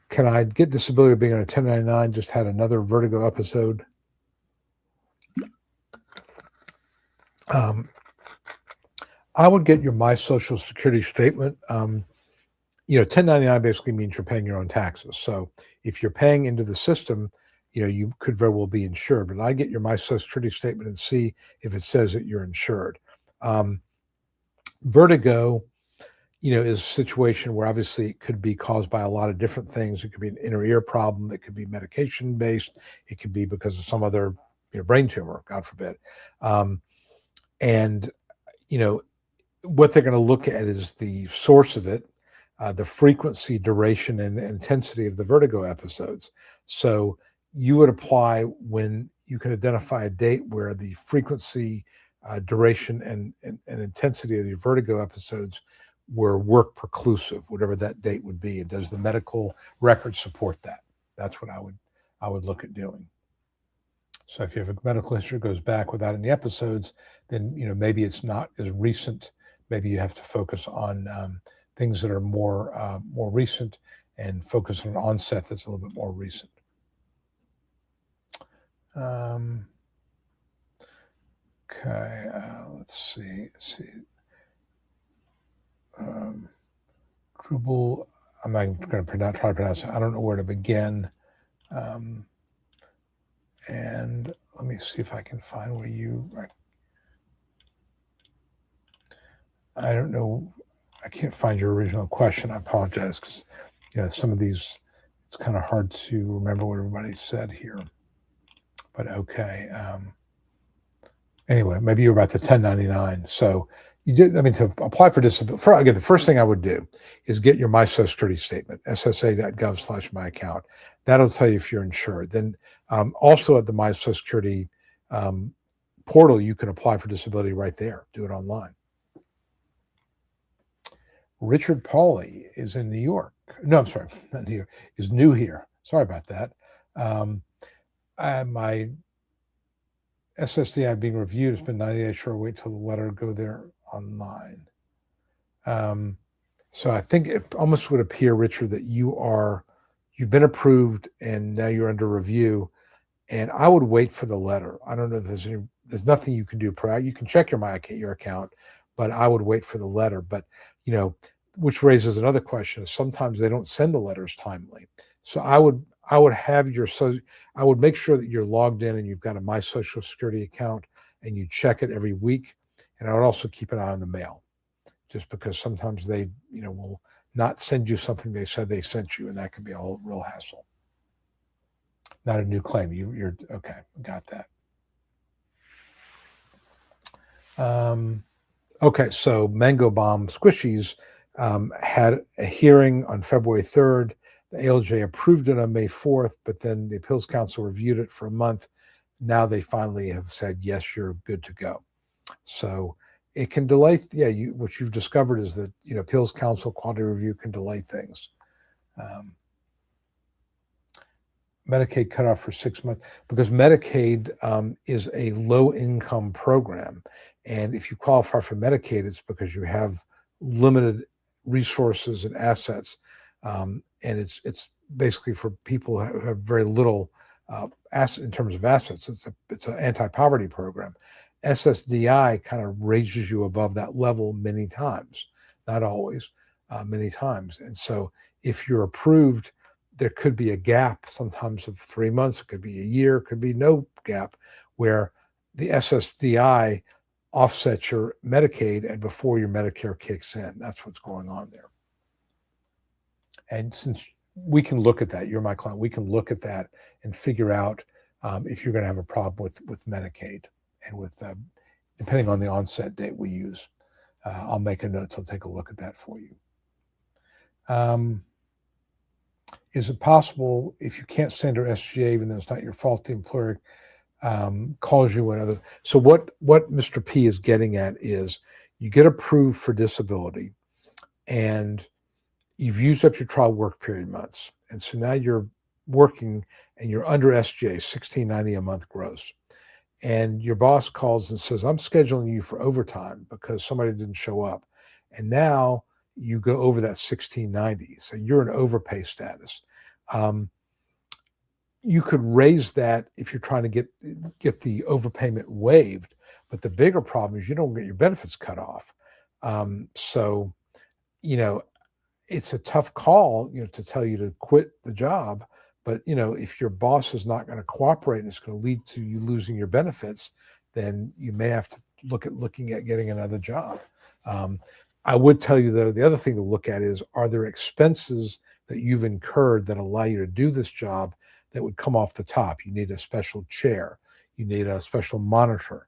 Can I get disability being on a 1099? Just had another Vertigo episode. I would get your My Social Security statement. 1099 basically means you're paying your own taxes. So if you're paying into the system, you could very well be insured. But I get your My Social Security statement and see if it says that you're insured. Vertigo, is a situation where obviously it could be caused by a lot of different things. It could be an inner ear problem. It could be medication based. It could be because of some other brain tumor, God forbid. And what they're going to look at is the source of it, the frequency, duration, and intensity of the vertigo episodes. So you would apply when you can identify a date where the frequency, duration, and intensity of the vertigo episodes were work preclusive, whatever that date would be. And does the medical record support that? That's what I would look at doing. So if you have a medical history that goes back without any episodes, then maybe it's not as recent. Maybe you have to focus on things that are more recent and focus on an onset that's a little bit more recent. Okay, let's see. Drupal, I'm not going to try to pronounce it. I don't know where to begin. And let me see if I can find where I don't know. I can't find your original question. I apologize because, some of these, it's kind of hard to remember what everybody said here. But okay. Anyway, maybe you're about the 1099. So to apply for disability, again, the first thing I would do is get your My Social Security statement, ssa.gov/my account. That'll tell you if you're insured. Then also at the My Social Security portal, you can apply for disability right there. Do it online. Richard Pauly is in New York. No, I'm sorry, not New York. Is new here. Sorry about that. My SSDI being reviewed. It's been 90 days. Sure, wait till the letter go there online. So I think it almost would appear, Richard, that you've been approved and now you're under review. And I would wait for the letter. I don't know if there's nothing you can do. You can check your account, but I would wait for the letter. But which raises another question. Sometimes they don't send the letters timely. So I would make sure that you're logged in and you've got a My Social Security account and you check it every week. And I would also keep an eye on the mail, just because sometimes they, will not send you something they said they sent you, and that can be a whole real hassle. Not a new claim. You're okay. Got that. Okay, so Mango Bomb Squishies had a hearing on February 3rd. The ALJ approved it on May 4th, but then the Appeals Council reviewed it for a month. Now they finally have said, yes, you're good to go. So it can delay. Yeah, what you've discovered is that Appeals Council quality review can delay things. Medicaid cutoff for 6 months because Medicaid is a low-income program, and if you qualify for Medicaid, it's because you have limited resources and assets, and it's basically for people who have very little asset in terms of assets. It's an anti-poverty program. SSDI kind of raises you above that level many times, not always, many times, and so if you're approved, there could be a gap sometimes of 3 months, it could be a year, it could be no gap, where the SSDI offsets your Medicaid and before your Medicare kicks in. That's what's going on there. And since we can look at that, you're my client, we can look at that and figure out if you're going to have a problem with Medicaid and with, depending on the onset date we use. I'll make a note to take a look at that for you. Is it possible if you can't send her SGA, even though it's not your fault, the employer calls you another? So what Mr. P is getting at is you get approved for disability and you've used up your trial work period months. And so now you're working and you're under SGA, $16.90 a month gross. And your boss calls and says, I'm scheduling you for overtime because somebody didn't show up. And now you go over that $16.90. So you're in overpay status. You could raise that if you're trying to get the overpayment waived, but the bigger problem is you don't get your benefits cut off. So, it's a tough call, to tell you to quit the job, but if your boss is not going to cooperate and it's going to lead to you losing your benefits, then you may have to looking at getting another job. I would tell you, though, the other thing to look at is, are there expenses that you've incurred that allow you to do this job that would come off the top? You need a special chair. You need a special monitor.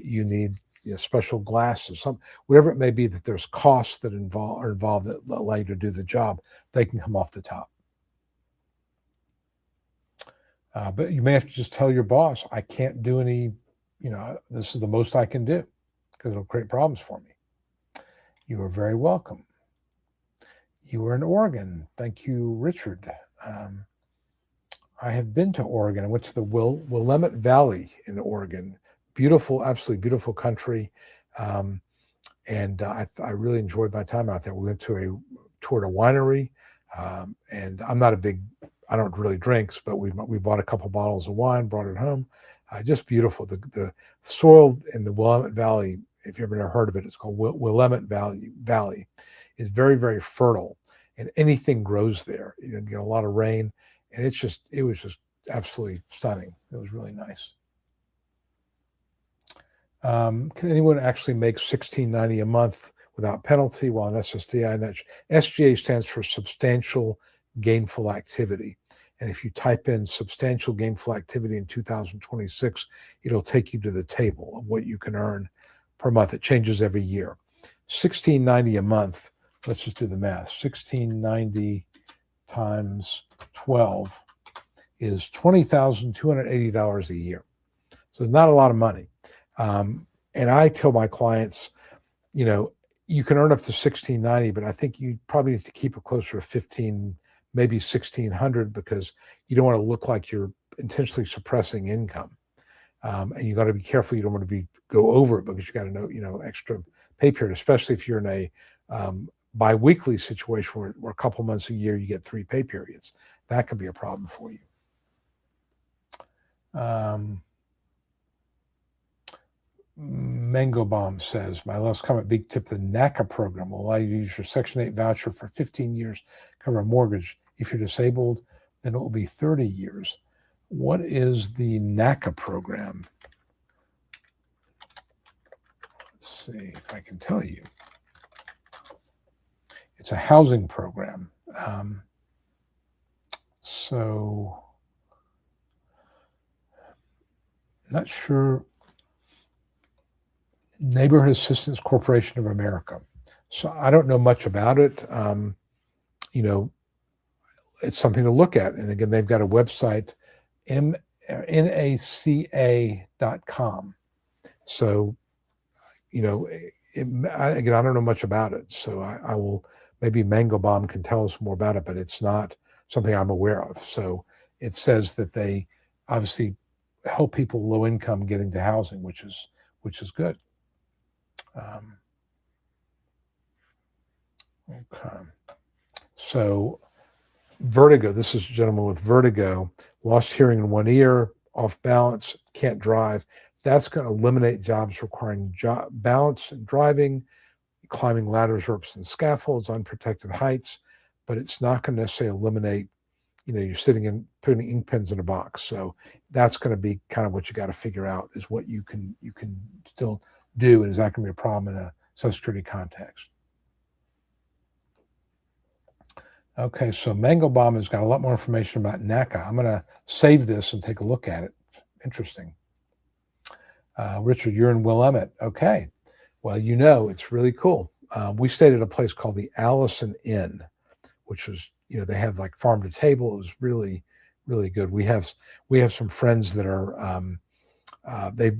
You need special glasses, whatever it may be, that there's costs that are involved that allow you to do the job. They can come off the top. But you may have to just tell your boss, I can't do any, this is the most I can do, because it'll create problems for me. You are very welcome. You were in Oregon. Thank you, Richard. I have been to Oregon. I went to the Willamette Valley in Oregon. Beautiful, absolutely beautiful country. And I really enjoyed my time out there. We went to toured a winery. And I'm not I don't really drink, but we bought a couple bottles of wine, brought it home. Just beautiful. The soil in the Willamette Valley, if you've ever heard of it, it's called Willamette Valley, is very, very fertile, and anything grows there. You get a lot of rain, and it was just absolutely stunning. It was really nice. Can anyone actually make $16.90 a month without penalty while an SSDI? SGA stands for Substantial Gainful Activity. And if you type in substantial gainful activity in 2026, it'll take you to the table of what you can earn per month. It changes every year. $16.90 a month. Let's just do the math. $16.90 times 12 is $20,280 a year. So it's not a lot of money. And I tell my clients, you can earn up to $16.90, but I think you probably need to keep it closer to $15, maybe $1,600, because you don't want to look like you're intentionally suppressing income. And you got to be careful. You don't want to go over it, because you got to know, extra pay period, especially if you're in a biweekly situation where a couple months a year you get 3 pay periods. That could be a problem for you. Mango Bomb says, my last comment, big tip, the NACA program will allow you to use your Section 8 voucher for 15 years, cover a mortgage. If you're disabled, then it will be 30 years. What is the NACA program? Let's see if I can tell you. It's a housing program. So, not sure. Neighborhood Assistance Corporation of America. So I don't know much about it. it's something to look at. And again, they've got a website, naca.com. So, again, I don't know much about it. So I will, maybe Mango Bomb can tell us more about it, but it's not something I'm aware of. So it says that they obviously help people low income get into housing, which is good. Okay. So vertigo, this is a gentleman with vertigo, lost hearing in one ear, off balance, can't drive. That's going to eliminate jobs requiring balance and driving, climbing ladders, ropes, and scaffolds, unprotected heights, but it's not going to necessarily eliminate, you're sitting and putting ink pens in a box. So that's going to be kind of what you got to figure out, is what you can still do, and is that going to be a problem in a Social Security context? Okay, so Mango Bomb has got a lot more information about NACA. I'm going to save this and take a look at it. Interesting. Richard, you're in Willamette. Okay. Well, it's really cool. We stayed at a place called the Allison Inn, which was, they have like farm to table. It was really, really good. We have some friends that are, they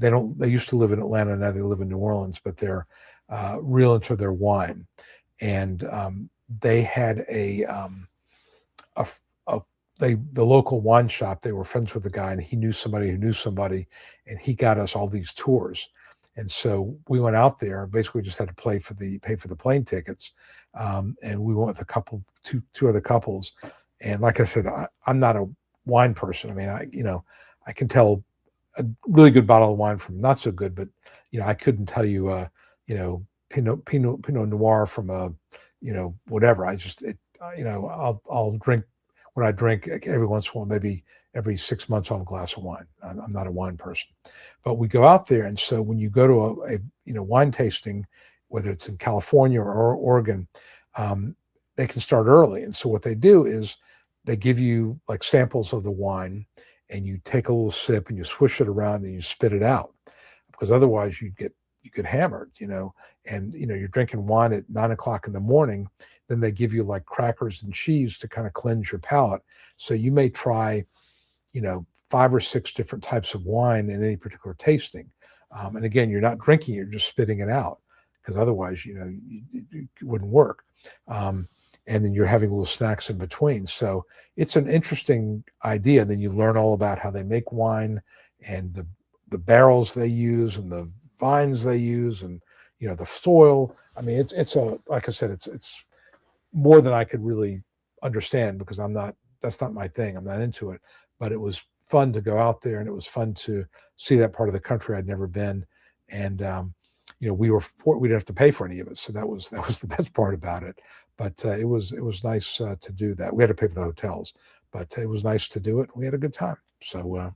used to live in Atlanta, now they live in New Orleans, but they're real into their wine. And they had the local wine shop. They were friends with the guy, and he knew somebody who knew somebody, and he got us all these tours. And so we went out there. Basically, just had to pay for the plane tickets, and we went with two other couples. And like I said, I'm not a wine person. I mean, I can tell a really good bottle of wine from not so good, but I couldn't tell you, Pinot Noir from a, whatever. I'll drink what I drink every once in a while, maybe every 6 months on a glass of wine. I'm not a wine person, but we go out there. And so when you go to a wine tasting, whether it's in California or Oregon, they can start early. And so what they do is they give you like samples of the wine, and you take a little sip and you swish it around and you spit it out, because otherwise you get hammered, and you're drinking wine at 9 o'clock in the morning. Then they give you like crackers and cheese to kind of cleanse your palate. So you may try, 5 or 6 different types of wine in any particular tasting. And again, you're not drinking, you're just spitting it out, because otherwise, it wouldn't work. And then you're having little snacks in between. So it's an interesting idea. Then you learn all about how they make wine, and the barrels they use, and the vines they use, and the soil. I mean, like I said, it's more than I could really understand, because that's not my thing. I'm not into it. But it was fun to go out there, and it was fun to see that part of the country I'd never been. And we didn't have to pay for any of it, so that was the best part about it. But it was nice to do that. We had to pay for the hotels, but it was nice to do it. We had a good time. So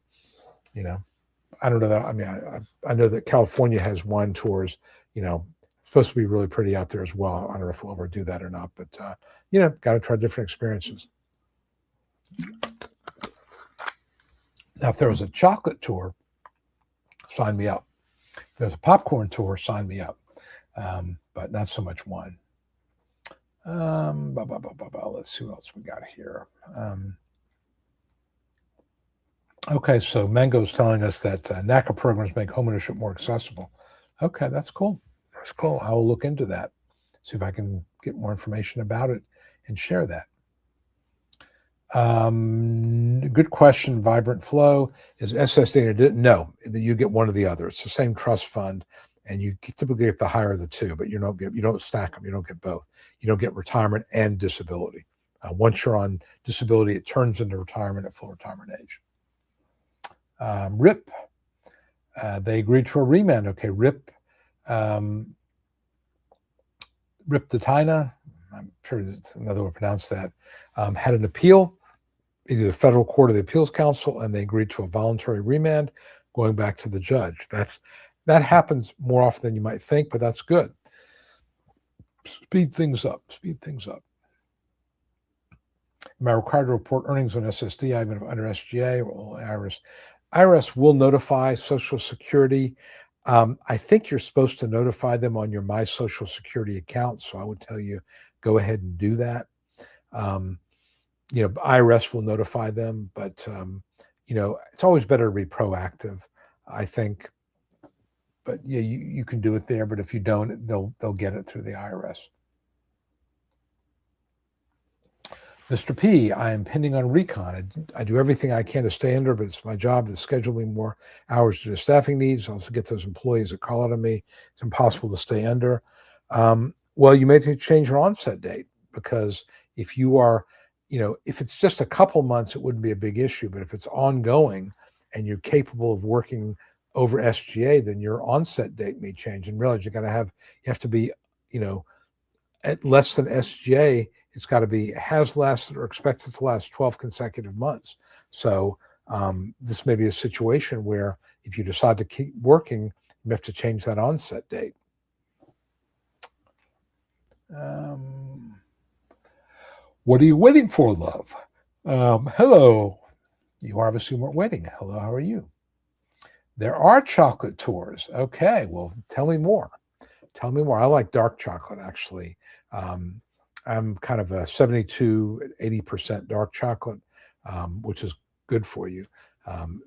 I don't know that. I mean, I know that California has wine tours. Supposed to be really pretty out there as well. I don't know if we'll ever do that or not, but got to try different experiences. Now, if there was a chocolate tour, sign me up. If there's a popcorn tour, sign me up. But not so much wine. Let's see what else we got here. Okay, so Mango's telling us that NACA programs make homeownership more accessible. Okay, that's cool. That's cool. I will look into that, see if I can get more information about it and share that. Good question. Vibrant Flow. Is SS data? No, you get one or the other. It's the same trust fund, and you typically get the higher of the two, but you don't stack them. You don't get both. You don't get retirement and disability. Once you're on disability, it turns into retirement at full retirement age. RIP. They agreed to a remand. Okay, RIP. Rip Datina, I'm sure that's another way to pronounce that, had an appeal in the federal court of the appeals council, and they agreed to a voluntary remand going back to the judge. That happens more often than you might think, but that's good. Speed things up. Am I required to report earnings on SSD, even under SGA or IRS? IRS will notify Social Security. I think you're supposed to notify them on your My Social Security account, so I would tell you, go ahead and do that. IRS will notify them, but it's always better to be proactive, I think. But yeah, you can do it there, but if you don't, they'll get it through the IRS. Mr. P, I am pending on recon. I do everything I can to stay under, but it's my job to schedule me more hours due to staffing needs. I also get those employees that call out on me. It's impossible to stay under. Well, you may need to change your onset date, because if you are, if it's just a couple months, it wouldn't be a big issue. But if it's ongoing and you're capable of working over SGA, then your onset date may change. And realize you have to be, at less than SGA. It's got to be has lasted or expected to last 12 consecutive months. So this may be a situation where if you decide to keep working, you have to change that onset date. What are you waiting for, love? Hello. You obviously weren't waiting. Hello, how are you? There are chocolate tours. Okay, well, tell me more. Tell me more. I like dark chocolate, actually. I'm kind of a 72, 80% dark chocolate, which is good for you,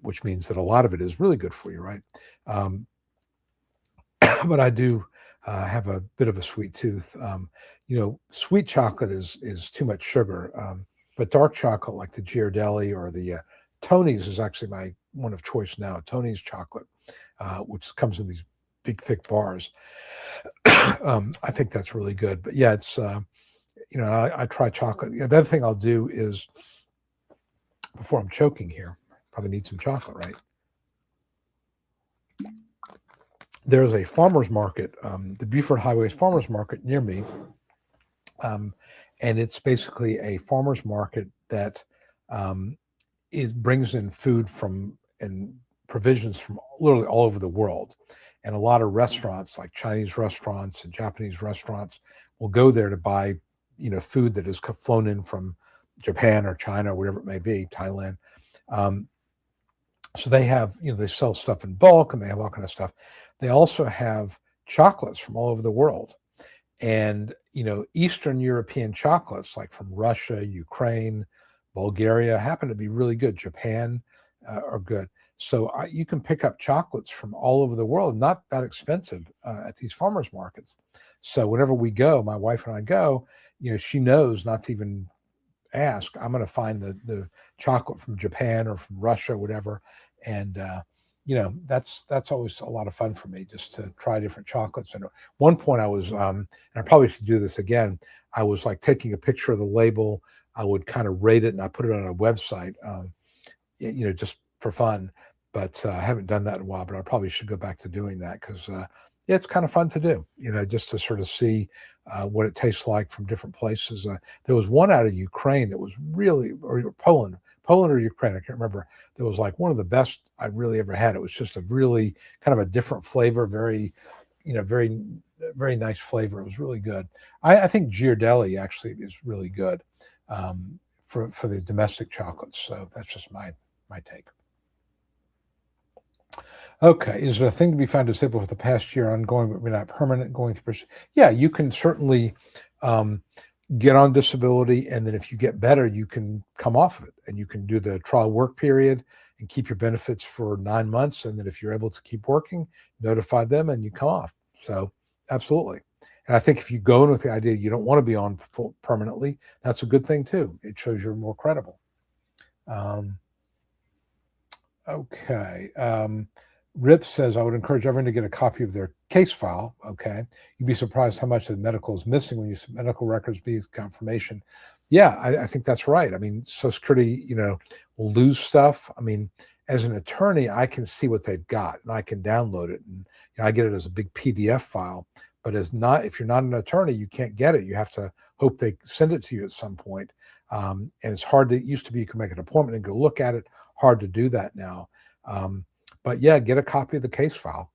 which means that a lot of it is really good for you, right? But I do have a bit of a sweet tooth. Sweet chocolate is too much sugar, but dark chocolate like the Ghirardelli or the Tony's is actually my one of choice now. Tony's chocolate, which comes in these big, thick bars. I think that's really good. But yeah, it's I try chocolate. The other thing I'll do is, before I'm choking here, probably need some chocolate, right? There's a farmer's market, the Buford Highways Farmer's Market near me, and it's basically a farmer's market that it brings in food and provisions from literally all over the world. And a lot of restaurants, like Chinese restaurants and Japanese restaurants, will go there to buy, food that is flown in from Japan or China or whatever it may be, Thailand. So they have, they sell stuff in bulk and they have all kind of stuff. They also have chocolates from all over the world. And, Eastern European chocolates, like from Russia, Ukraine, Bulgaria, happen to be really good. Japan are good. So you can pick up chocolates from all over the world, not that expensive at these farmers markets. So whenever we go, my wife and I go, she knows not to even ask. I'm going to find the chocolate from Japan or from Russia, or whatever. And, that's always a lot of fun for me, just to try different chocolates. And at one point I was, and I probably should do this again, I was like taking a picture of the label. I would kind of rate it and I put it on a website, just for fun. But I haven't done that in a while, but I probably should go back to doing that, because it's kind of fun to do, just to sort of see what it tastes like from different places. There was one out of Ukraine that was really, or Poland or Ukraine, I can't remember. That was like one of the best I really ever had. It was just a really kind of a different flavor, very, very, very nice flavor. It was really good. I think Ghirardelli actually is really good for the domestic chocolates. So that's just my take. Okay, is there a thing to be found disabled for the past year ongoing, but not permanent, going through? Yeah, you can certainly get on disability, and then if you get better, you can come off of it, and you can do the trial work period and keep your benefits for 9 months, and then if you're able to keep working, notify them, and you come off. So absolutely. And I think if you go in with the idea you don't want to be on permanently, that's a good thing too. It shows you're more credible. Okay. Rip says, I would encourage everyone to get a copy of their case file. Okay. You'd be surprised how much of the medical is missing when you submit medical records, be confirmation. Yeah, I think that's right. I mean, Social Security, will lose stuff. I mean, as an attorney, I can see what they've got and I can download it, and I get it as a big PDF file. But if you're not an attorney, you can't get it. You have to hope they send it to you at some point. And it's hard it used to be you could make an appointment and go look at it. Hard to do that now. But yeah, get a copy of the case file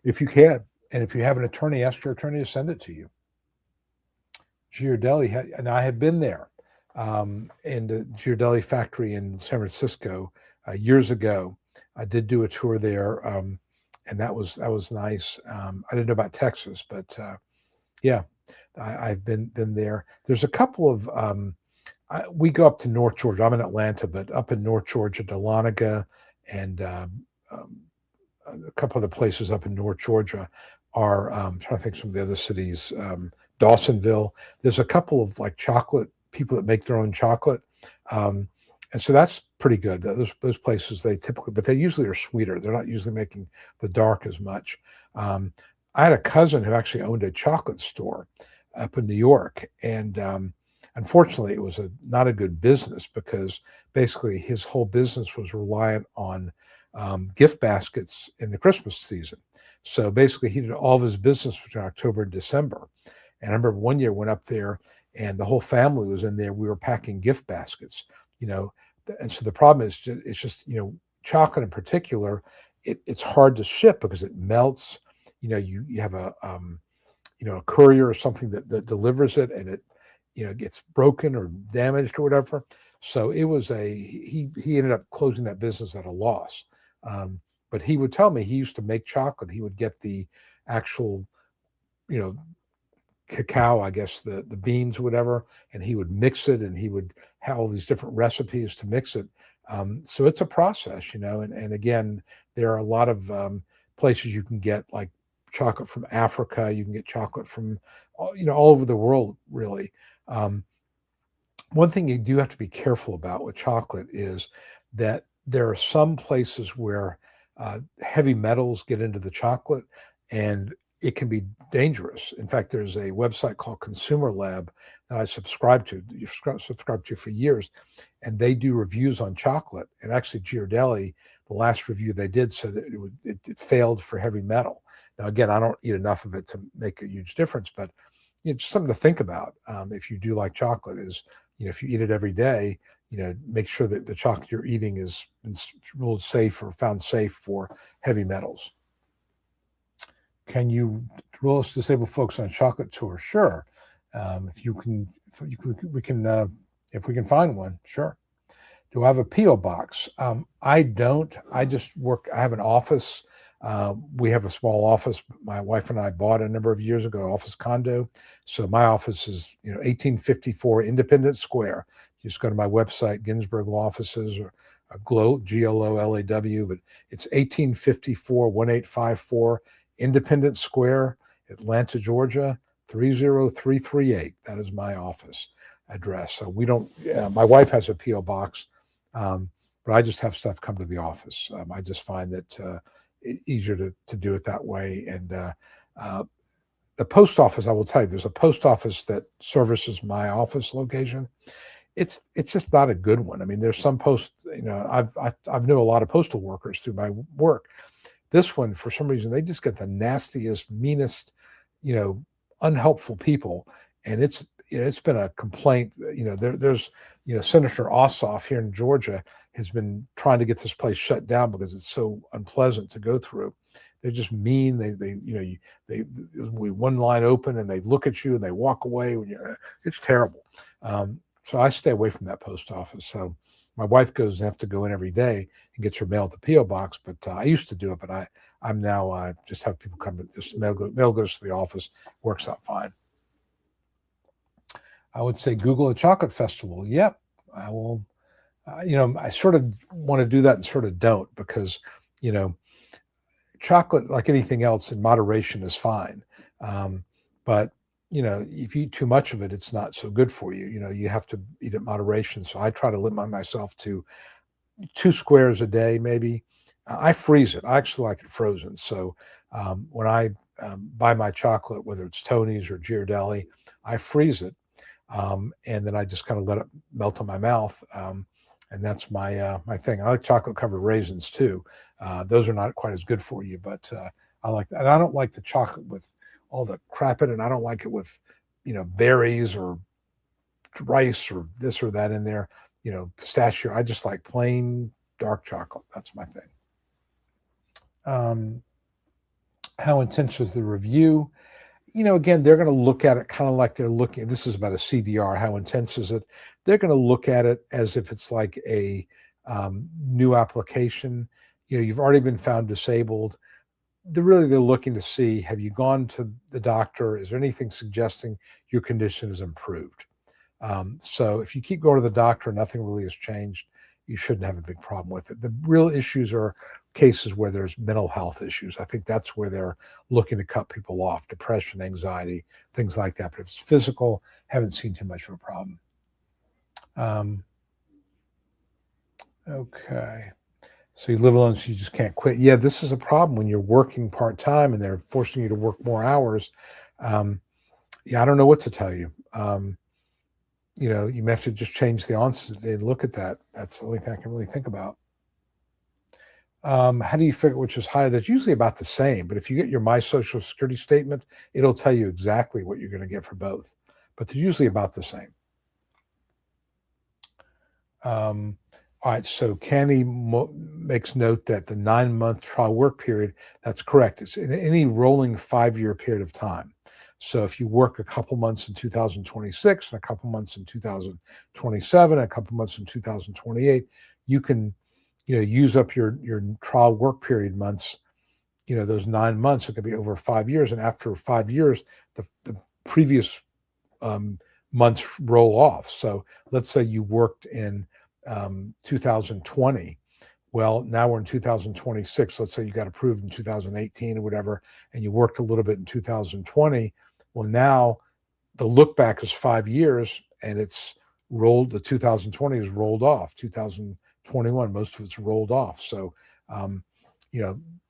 if you can. And if you have an attorney, ask your attorney to send it to you. Ghirardelli, and I have been there in the Ghirardelli factory in San Francisco years ago. I did do a tour there, and that was nice. I didn't know about Texas, but yeah, I've been there. There's a couple of we go up to North Georgia. I'm in Atlanta, but up in North Georgia, Dahlonega, and um, a couple of the places up in North Georgia are trying to think some of the other cities. Dawsonville. There's a couple of like chocolate people that make their own chocolate, um, and so that's pretty good. Those places they typically, but they usually are sweeter. They're not usually making the dark as much. Um, I had a cousin who actually owned a chocolate store up in New York, and unfortunately, it was not a good business because basically his whole business was reliant on gift baskets in the Christmas season. So basically, he did all of his business between October and December. And I remember one year went up there, and the whole family was in there. We were packing gift baskets, you know. And so the problem is, it's just chocolate in particular. It's hard to ship because it melts. You have a courier or something that delivers it, and it gets broken or damaged or whatever. So it was he ended up closing that business at a loss. But he would tell me he used to make chocolate. He would get the actual, you know, cacao, I guess the beans, whatever, and he would mix it, and he would have all these different recipes to mix it. So it's a process, and again, there are a lot of places you can get like chocolate from Africa. You can get chocolate from, all over the world, really. Um, One thing you do have to be careful about with chocolate is that there are some places where heavy metals get into the chocolate, and it can be dangerous. In fact, there's a website called Consumer Lab that I subscribe to. You've subscribed to for years, and they do reviews on chocolate. And actually, Ghirardelli, the last review they did said that it failed for heavy metal. Now, again, I don't eat enough of it to make a huge difference, but just something to think about if you do like chocolate is, if you eat it every day, make sure that the chocolate you're eating is ruled safe or found safe for heavy metals. Can you roll us disabled folks on a chocolate tour? Sure. If you can, we can, if we can find one, sure. Do I have a P.O. box? I don't. I just work. I have an office. We have a small office. My wife and I bought a number of years ago, office condo. So my office is, 1854 Independence Square. You just go to my website, Ginsberg Law Offices, or GLOLAW, but it's 1854 1854 Independence Square, Atlanta, Georgia, 30338. That is my office address. So we don't. My wife has a P.O. box. But I just have stuff come to the office. I just find that it's easier to do it that way. And the post office, I will tell you, there's a post office that services my office location. It's just not a good one. I mean, there's some I've knew a lot of postal workers through my work. This one, for some reason, they just get the nastiest, meanest, unhelpful people, and it's been a complaint. There's Senator Ossoff here in Georgia has been trying to get this place shut down because it's so unpleasant to go through. They're just mean. We one line open and they look at you and they walk away when it's terrible. So I stay away from that post office. So my wife have to go in every day and get her mail at the P.O. box, but I used to do it, but I'm now just have people come. Just mail goes to the office, works out fine. I would say Google a chocolate festival. Yep, I will. I sort of want to do that and sort of don't because, chocolate, like anything else, in moderation is fine. But if you eat too much of it, it's not so good for you. You have to eat at moderation. So I try to limit myself to 2 squares a day, maybe. I freeze it. I actually like it frozen. So when I buy my chocolate, whether it's Tony's or Ghirardelli, I freeze it. And then I just kind of let it melt in my mouth. And that's my thing. I like chocolate covered raisins too. Those are not quite as good for you, but I like that. And I don't like the chocolate with all the crap in it. I don't like it with, berries or rice or this or that in there, pistachio. I just like plain dark chocolate. That's my thing. How intense is the review? Again, they're going to look at it kind of like they're looking. This is about a CDR. How intense is it? They're going to look at it as if it's like a new application. You've already been found disabled. They're looking to see, have you gone to the doctor? Is there anything suggesting your condition is improved? So if you keep going to the doctor and nothing really has changed, you shouldn't have a big problem with it. The real issues are cases where there's mental health issues. I think that's where they're looking to cut people off: depression, anxiety, things like that. But if it's physical, haven't seen too much of a problem. Okay. So you live alone, so you just can't quit. Yeah, this is a problem when you're working part-time and they're forcing you to work more hours. Yeah, I don't know what to tell you. You may have to just change the onset and look at that. That's the only thing I can really think about. How do you figure which is higher? That's usually about the same. But if you get your My Social Security statement, it'll tell you exactly what you're going to get for both. But they're usually about the same. All right, so Candy makes note that the 9-month trial work period, that's correct. It's in any rolling 5-year period of time. So if you work a couple months in 2026 and a couple months in 2027, and a couple months in 2028, you can, use up your trial work period months. Those 9 months, it could be over 5 years. And after 5 years, the previous months roll off. So let's say you worked in 2020. Well, now we're in 2026. Let's say you got approved in 2018 or whatever, and you worked a little bit in 2020. Well, now the look back is 5 years, and it's rolled. The 2020 is rolled off. 2021, most of it's rolled off. So,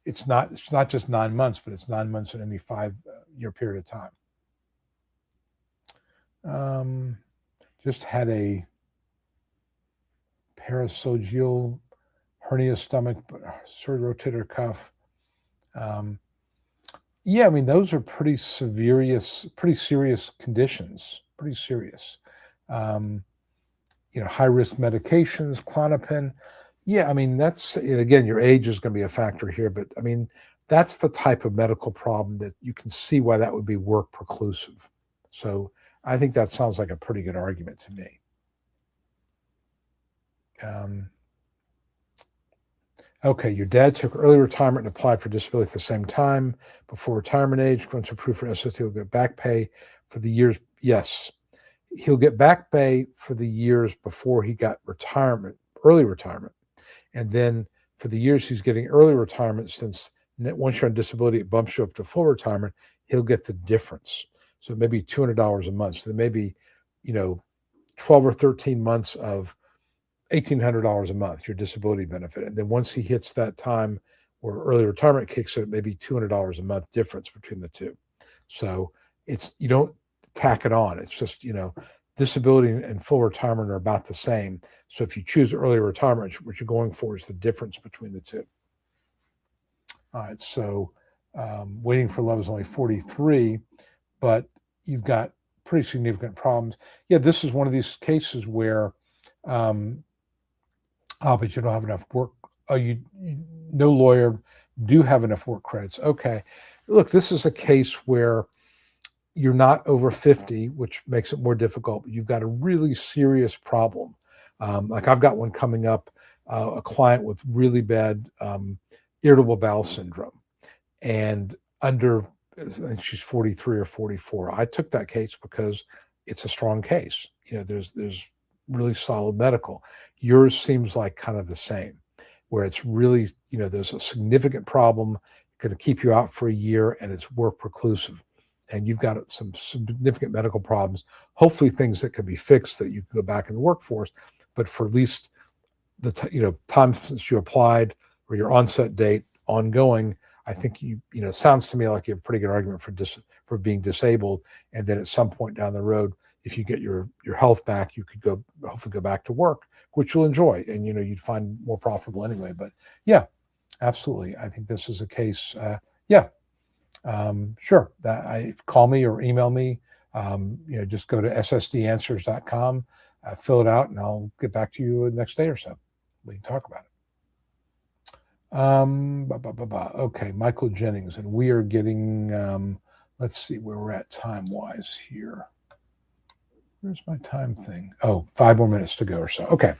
it's not just 9 months, but it's 9 months in any 5-year period of time. Just had a parasoggeal hernia stomach, rotator cuff. Yeah, I mean, those are pretty serious conditions, pretty serious. High risk medications, Klonopin. Yeah, I mean, that's, again, your age is going to be a factor here, but I mean, that's the type of medical problem that you can see why that would be work preclusive. So I think that sounds like a pretty good argument to me. Okay, your dad took early retirement and applied for disability at the same time before retirement age. Once approved for SST, he'll get back pay for the years. Yes, he'll get back pay for the years before he got early retirement. And then for the years he's getting early retirement, since once you're on disability, it bumps you up to full retirement, he'll get the difference. So maybe $200 a month. So there may be, 12 or 13 months of $1,800 a month, your disability benefit. And then once he hits that time where early retirement kicks in, it may be $200 a month difference between the two. So you don't tack it on. It's just, disability and full retirement are about the same. So if you choose early retirement, what you're going for is the difference between the two. All right, so waiting for love is only 43, but you've got pretty significant problems. Yeah, this is one of these cases where, but you don't have enough work. No lawyer, do have enough work credits. Okay, look, this is a case where you're not over 50, which makes it more difficult, but you've got a really serious problem. Like I've got one coming up, a client with really bad irritable bowel syndrome, and I think she's 43 or 44. I took that case because it's a strong case. There's really solid medical. Yours seems like kind of the same, where it's really, there's a significant problem, going to keep you out for a year, and it's work preclusive. And you've got some significant medical problems, hopefully things that can be fixed that you can go back in the workforce. But for at least the time since you applied or your onset date ongoing, I think sounds to me like you have a pretty good argument for being disabled. And then at some point down the road, if you get your health back, you could hopefully go back to work, which you'll enjoy, and you'd find more profitable anyway. But yeah, absolutely, I think this is a case. Sure. Call me or email me. Just go to ssdanswers.com, fill it out, and I'll get back to you the next day or so. We can talk about it. Okay, Michael Jennings, and we are getting. Let's see where we're at time-wise here. Where's my time thing? Oh, 5 more minutes to go or so. Okay.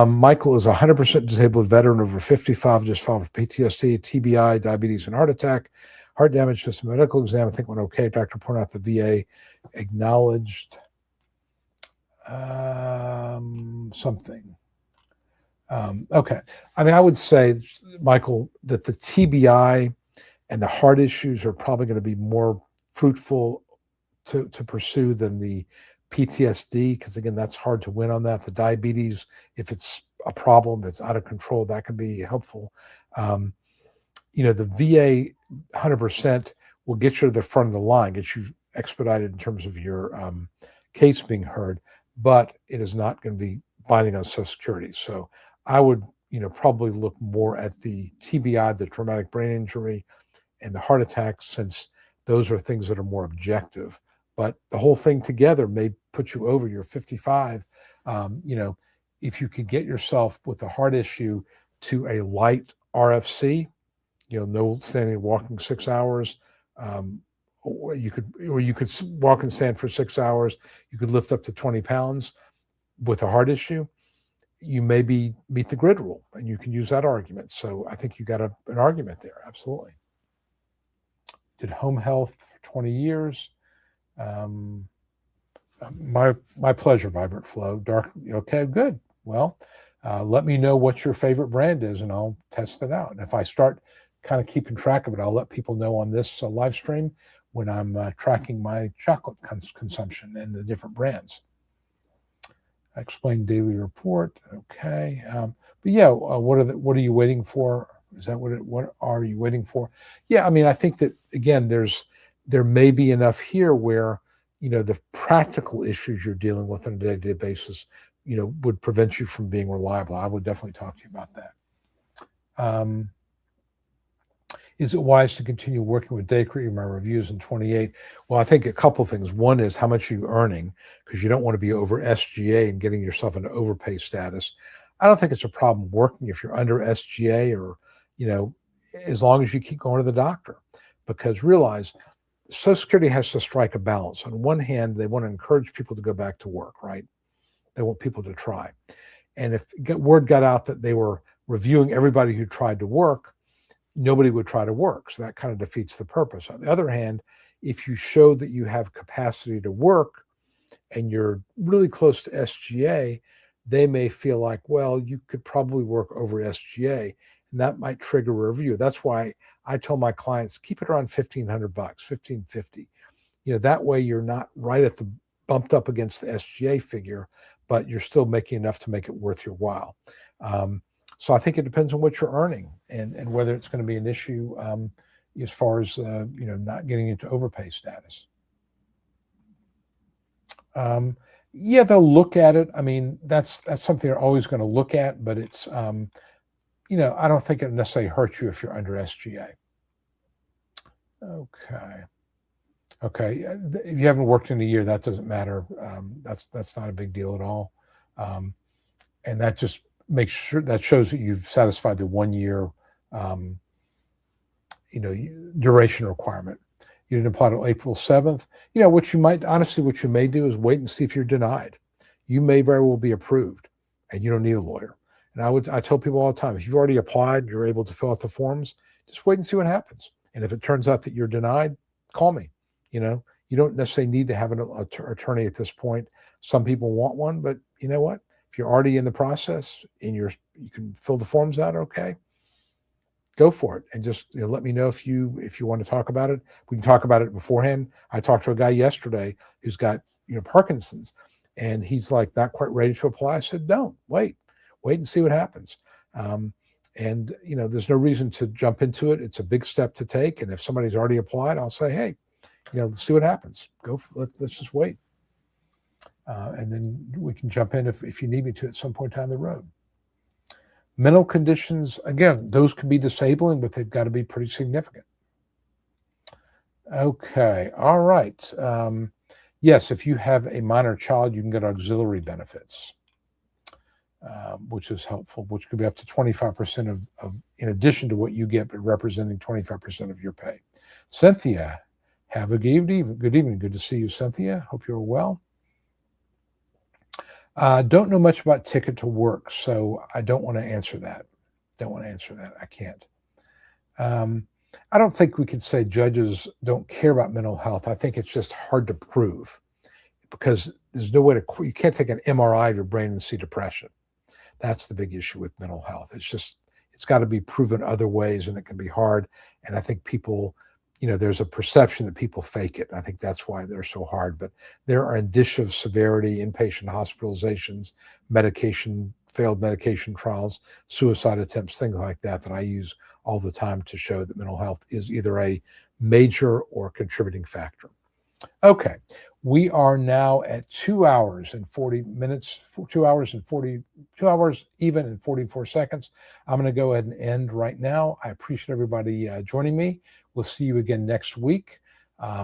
Michael is a 100% disabled veteran over 55, just filed for PTSD, TBI, diabetes, and heart attack. Heart damage, just a medical exam, I think went okay. Doctor pointed out the VA acknowledged something. Okay. I mean, I would say, Michael, that the TBI and the heart issues are probably going to be more fruitful to pursue than the PTSD, because again, that's hard to win on that. The diabetes, if it's a problem, if it's out of control, that can be helpful. Um, the VA 100% will get you to the front of the line, get you expedited in terms of your case being heard, but it is not going to be binding on Social Security. So I would, probably look more at the TBI, the traumatic brain injury, and the heart attack, since those are things that are more objective. But the whole thing together may put you over your 55. If you could get yourself with a heart issue to a light RFC, no standing and walking 6 hours. Or you could walk and stand for 6 hours. You could lift up to 20 pounds with a heart issue. You maybe meet the grid rule, and you can use that argument. So I think you got an argument there. Absolutely. Did home health for 20 years. My pleasure, Vibrant Flow. Dark. Okay, good. Well, let me know what your favorite brand is, and I'll test it out. And if I start kind of keeping track of it, I'll let people know on this live stream when I'm tracking my chocolate consumption and the different brands. I explained daily report. Okay. But yeah, what are you waiting for? Is that what are you waiting for? Yeah, I mean, I think that, again, there may be enough here where, the practical issues you're dealing with on a day-to-day basis, would prevent you from being reliable. I would definitely talk to you about that. Is it wise to continue working with Dacre? My reviews in 28. Well, I think a couple of things. One is, how much are you earning? Because you don't want to be over SGA and getting yourself into overpay status. I don't think it's a problem working if you're under SGA, or, as long as you keep going to the doctor. Because realize, Social Security has to strike a balance. On one hand, they want to encourage people to go back to work, right? They want people to try. And if word got out that they were reviewing everybody who tried to work, nobody would try to work. So that kind of defeats the purpose. On the other hand, if you show that you have capacity to work and you're really close to SGA, they may feel like, well, you could probably work over SGA, and that might trigger a review. That's why I tell my clients, keep it around $1,500, $1,550. That way you're not right at the bumped up against the SGA figure, but you're still making enough to make it worth your while. So I think it depends on what you're earning and whether it's going to be an issue as far as not getting into overpay status. Yeah, they'll look at it. I mean, that's something they're always going to look at, but it's I don't think it necessarily hurts you if you're under SGA. Okay. If you haven't worked in a year, that doesn't matter. That's not a big deal at all, and that just make sure that shows that you've satisfied the 1 year, duration requirement. You didn't apply till April 7th. What you may do is wait and see if you're denied. You may very well be approved, and you don't need a lawyer. And I tell people all the time, if you've already applied and you're able to fill out the forms, just wait and see what happens. And if it turns out that you're denied, call me. You don't necessarily need to have an attorney at this point. Some people want one, but you know what? If you're already in the process and you can fill the forms out, okay, go for it. And just let me know if you want to talk about it. We can talk about it beforehand. I talked to a guy yesterday who's got Parkinson's, and he's like not quite ready to apply. I said, don't wait and see what happens. And there's no reason to jump into it. It's a big step to take. And if somebody's already applied, I'll say, hey, let's see what happens. Let's just wait. And then we can jump in if you need me to at some point down the road. Mental conditions, again, those can be disabling, but they've got to be pretty significant. Okay, all right. Yes, if you have a minor child, you can get auxiliary benefits, which is helpful, which could be up to 25% of in addition to what you get, but representing 25% of your pay. Cynthia, have a good evening. Good to see you, Cynthia. Hope you're well. Don't know much about Ticket to Work, so I don't want to answer that. I can't. I don't think we could say judges don't care about mental health. I think it's just hard to prove. because there's no way you can't take an MRI of your brain and see depression. That's the big issue with mental health. It's got to be proven other ways, and it can be hard. And I think people, there's a perception that people fake it. I think that's why they're so hard. But there are indicia of severity, inpatient hospitalizations, failed medication trials, suicide attempts, things like that, that I use all the time to show that mental health is either a major or contributing factor. Okay, we are now at 2 hours and 40 minutes, 2 hours and 2 hours even and 44 seconds. I'm going to go ahead and end right now. I appreciate everybody joining me. We'll see you again next week.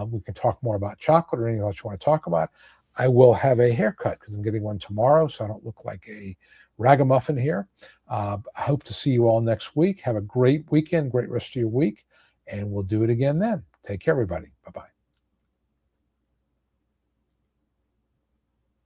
We can talk more about chocolate or anything else you want to talk about. I will have a haircut because I'm getting one tomorrow, so I don't look like a ragamuffin here. I hope to see you all next week. Have a great weekend, great rest of your week, and we'll do it again then. Take care, everybody. Bye-bye.